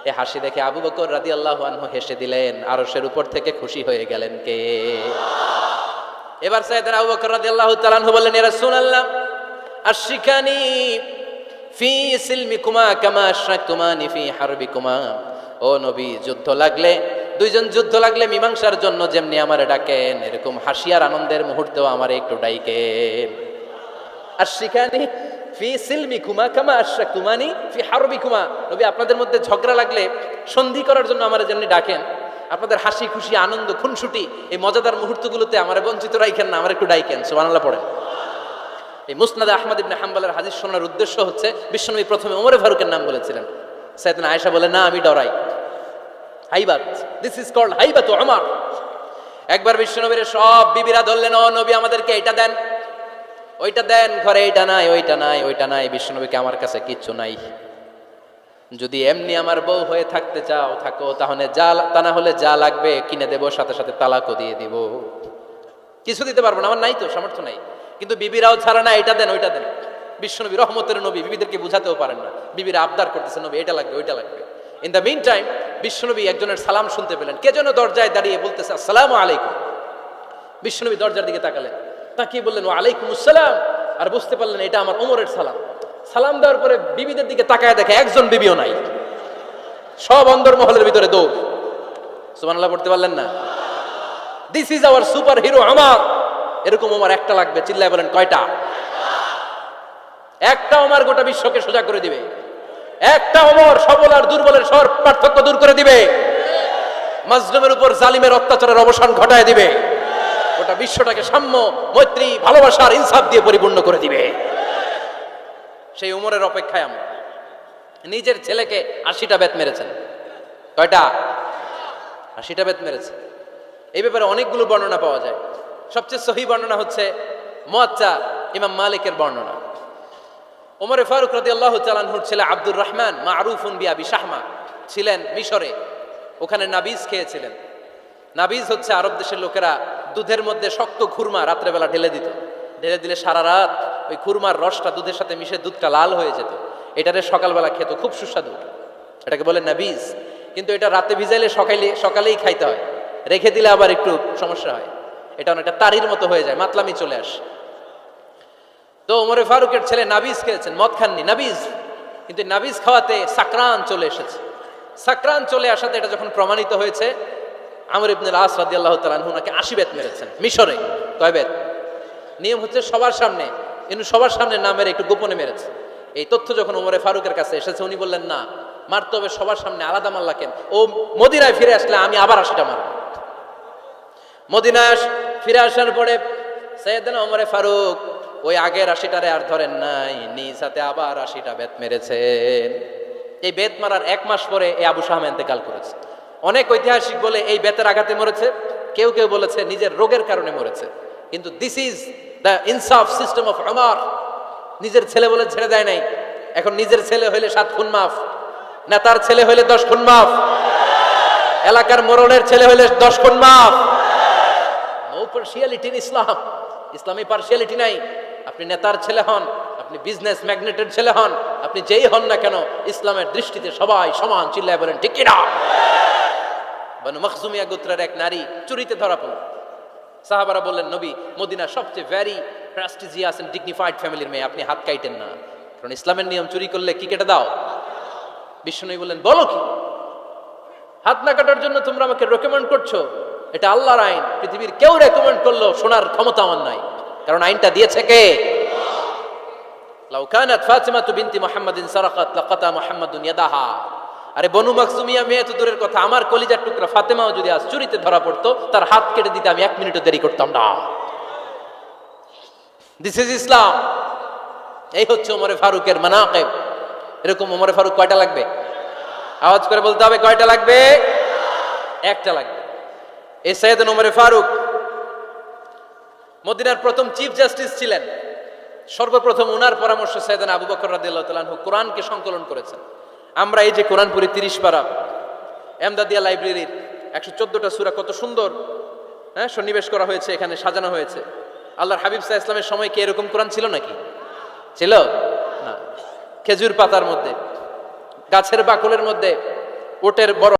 এ হাসি দেখে আবু বকর রাদিয়াল্লাহু আনহু হেসে দিলেন, আরশের উপর থেকে খুশি হয়ে গেলেন কে? এবার সাইয়েদনা আবু বকর রাদিয়াল্লাহু তাআলা আনহু বললেন, ইয়া রাসূলুল্লাহ আশরিকানি ফি সিলমিকুমা কামা আশরাকতুমানি ফি হারবিকুমা। ও নবী, যুদ্ধ লাগলে, দুইজন যুদ্ধ লাগলে মীমাংসার জন্য যেমনি আমারে ডাকেন, এরকম হাসি আর আনন্দের মুহূর্তেও আমারে একটু ডাইকেন। আশরিকানি ফি সিলমিকুমা কামা আশরাকতুমানি ফি হারবিকুমা। নবী, আপনাদের মধ্যে ঝগড়া লাগলে সন্ধি করার জন্য আমারে যেমনি ডাকেন, আপনাদের হাসি খুশি আনন্দ খুনসুটি এই মজাদার মুহূর্তগুলোতে আমারে বঞ্চিত রাখেন না, আমার একটু ডাইকেন। সুবহানাল্লাহ পড়েন। এই মুসনাদে আহমদ ইবনে হাম্বলের হাদিস শোনার উদ্দেশ্য হচ্ছে, বিশ্বনবী প্রথমে ওমরে ফারুকের নাম বলেছিলেন। সাইয়েদনা আয়েশা বলে, না আমি ডরাই, হাইবাত, দিস ইজ কল্ড হাইবাতু উমর। একবার বিশ্বনবীর সব বিবিরা ধরলেন, ও নবী আমাদেরকে এটা দেন, ওইটা দেন, ঘরে এইটা নাই, ওইটা নাই, ওইটা নাই। বিশ্বনবীকে, আমার কাছে কিচ্ছু নাই, যদি এমনি আমার বউ হয়ে থাকতে চাও থাকো, তাহলে যা, তা না হলে যা লাগবে কিনে দেবো, সাথে সাথে তালাকও দিয়ে দিব। কিছু দিতে পারবো না, আমার নাই তো, সামর্থ্য নাই। কিন্তু বিবিরাও ছাড়া না, এটা দেন ওইটা দেন। বিশ্বনবী রহমতের নবী, বিবিদেরকে বুঝাতেও পারেন না, বিবিরা আবদার করতেছে, নবী এটা লাগবে ওইটা লাগবে। ইন দ্য মিন টাইম বিশ্বনবী একজনের সালাম শুনতে পেলেন, কে যেন দরজায় দাঁড়িয়ে বলতেছে আসসালামু আলাইকুম। বিশ্বনবী দরজার দিকে তাকালেন, তাকিয়ে বললেন ওয়া আলাইকুম আসসালাম, আর বুঝতে পারলেন এটা আমার ওমরের সালাম। সালাম দেওয়ার পরে বিবিদের দিকে তাকায় দেখে একজন বিবিও নাই, সব অন্দরমহলের ভিতরে দৌড়। সুবহানাল্লাহ পড়তে পারলেন না? This is our super hero Omar. এরকম ওমর একটা লাগবে, চিল্লায় বলেন কয়টা? একটা ওমর গোটা বিশ্বকে সোজা করে দিবে। একটা ওমর সবল আর দুর্বলের সব পার্থক্য দূর করে দিবে, মাজলুমের উপর জালিমের অত্যাচারের অবসান ঘটায় দিবে, গোটা বিশ্বটাকে সাম্য, মৈত্রী, ভালোবাসার ইনসাফ দিয়ে পরিপূর্ণ করে দিবে। সেই ওমরের অপেক্ষায় আমরা। নিজের ছেলেকে 80টা বেত মেরেছেন। কয়টা? 80টা বেত মেরেছে। এই ব্যাপারে অনেকগুলো বর্ণনা পাওয়া যায়। সবচেয়ে সহি বর্ণনা হচ্ছে মুয়াত্তা ইমাম মালিকের বর্ণনা। ওমরে ফারুক রাদিয়াল্লাহু তাআলা আনহুর ছেলে আব্দুর রহমান মারুফুন বিআবি শাহমা ছিলেন মিশরে, ওখানে নাবিজ খেয়েছিলেন। নাবিজ হচ্ছে আরব দেশের লোকেরা দুধের মধ্যে শক্ত খুরমা রাত্রেবেলা ঢেলে দিত, ঢেলে দিলে সারা রাত ওই খুরমার রসটা দুধের সাথে মিশে দুধটা লাল হয়ে যেত। এটারে সকালবেলা খেত, খুব সুস্বাদু, এটাকে বলে নাবিজ। কিন্তু এটা রাতে ভিজাইলে সকালেই খাইতে হয়, রেখে দিলে আবার একটু সমস্যা হয়, এটা অনেকটা তারির মতো হয়ে যায়, মাতলামি চলে আসে। তো ওমরে ফারুকের ছেলে নাবিজ খেয়েছেন, মদ খাননি, নাবিজ। কিন্তু নাবিজ খাওয়াতে সাকরান চলে এসেছে। সাকরান চলে আসাতে এটা যখন প্রমাণিত হয়েছে, আমর ইবনে আস রাদিয়াল্লাহু তাআলা আনহু নাকি 80 বেত মেরেছেন মিশরে। কয় বেত? নিয়ম হচ্ছে সবার সামনে, কিন্তু সবার সামনে না মেরে একটু গোপনে মেরেছে। এই তথ্য যখন ওমরে ফারুকের কাছে এসেছে, উনি বললেন না, মারতে হবে সবার সামনে, আলাদা মাল্লা কেন? ও মদিনায় ফিরে আসলে আমি আবার 80টা মারব। মদিনায় ফিরে আসার পরে সাইয়েদনা ওমরে ফারুক ওই আগের 80টারে আর ধরেন নাই, নিজ হাতে আবার 80টা বেত মেরেছেন। এই বেত মারার 1 মাস পরে এই আবু শাহম ইন্তেকাল করেছে। অনেক ঐতিহাসিক বলে এই বেতের আঘাতে মরেছে, কেউ কেউ বলেছে নিজের রোগের কারণে মরেছে। কিন্তু দিস ইজ দ্য ইনসাফ সিস্টেম অফ ওমর। নিজের ছেলে বলে ছেড়ে দেয় নাই। এখন নিজের ছেলে হইলে 7 খুন মাফ, নেতার ছেলে হইলে 10 খুন মাফ, এলাকার মোড়লের ছেলে হইলে 10 খুন মাফ। নো পার্সিয়ালিটি ইন ইসলাম। ইসলামে পার্সিয়ালিটি নাই। আপনি নেতার ছেলে হন, আপনি বিজনেস ম্যাগনেটের ছেলে হন, আপনি যেই হন না কেন, ইসলামের দৃষ্টিতে সবাই সমান। চিল্লায় বলেন ঠিক কিনা? বনু মখজুমিয়া গোত্রের এক নারী চুরিতে ধরা পড়ল। সাহাবারা বললেন, নবী, মদিনা সবচেয়ে ভেরি প্রেস্টিজিয়াস এন্ড ডিগনিফাইড ফ্যামিলির মেয়ে, আপনি হাত কাইটেন না, কারণ ইসলামের নিয়ম চুরি করলে কি কেটে দাও? বিশ্বনবী বললেন, বলো কি? হাত না কাটার জন্য তোমরা আমাকে রেকমেন্ড করছো? এটা আল্লাহর আইন, পৃথিবীর কেউ রেকমেন্ড করলো শোনার ক্ষমতা আমার নাই, কারণ আইনটা দিয়েছে কে? লাউ কানাত ফাতিমাতু বিনতি মুহাম্মাদিন সারাকাত লাকাতা মুহাম্মাদুন ইয়াদাহা। আরে বনু মাকসুমিয়া মেয়ে তো দূরের কথা, আমার কলিজার টুকরা ফাতেমাও যদি আজ চুরিতে ধরা পড়তো, তার হাত কেটে দিতে আমি 1 মিনিটও দেরি করতাম না। দিস ইজ ইসলাম। এই হচ্ছে ওমরে ফারুকের মানাকিব। এরকম ওমরে ফারুক কয়টা লাগবে? আওয়াজ করে বলতে হবে, কয়টা লাগবে? একটা লাগবে। এই সাইয়েদনা ওমরে ফারুক মদিনার প্রথম চিফ জাস্টিস ছিলেন। সর্বপ্রথম উনার পরামর্শে সাইয়েদনা আবু বকর রাদিয়াল্লাহু তাআলা আনহু কোরআনকে সংকলন করেছেন। আমরা এই যে কোরআন পড়ি 30 পারা, এমদাদিয়া লাইব্রেরির 114টা সূরা, কত সুন্দর সন্নিবেশ করা হয়েছে, এখানে সাজানো হয়েছে। আল্লাহর হাবিব সাল্লাল্লাহু আলাইহি ওয়াসাল্লামের সময় কি এরকম কোরআন ছিল নাকি? ছিল না। খেজুর পাতার মধ্যে, গাছের বাকলের মধ্যে, ওটের বড়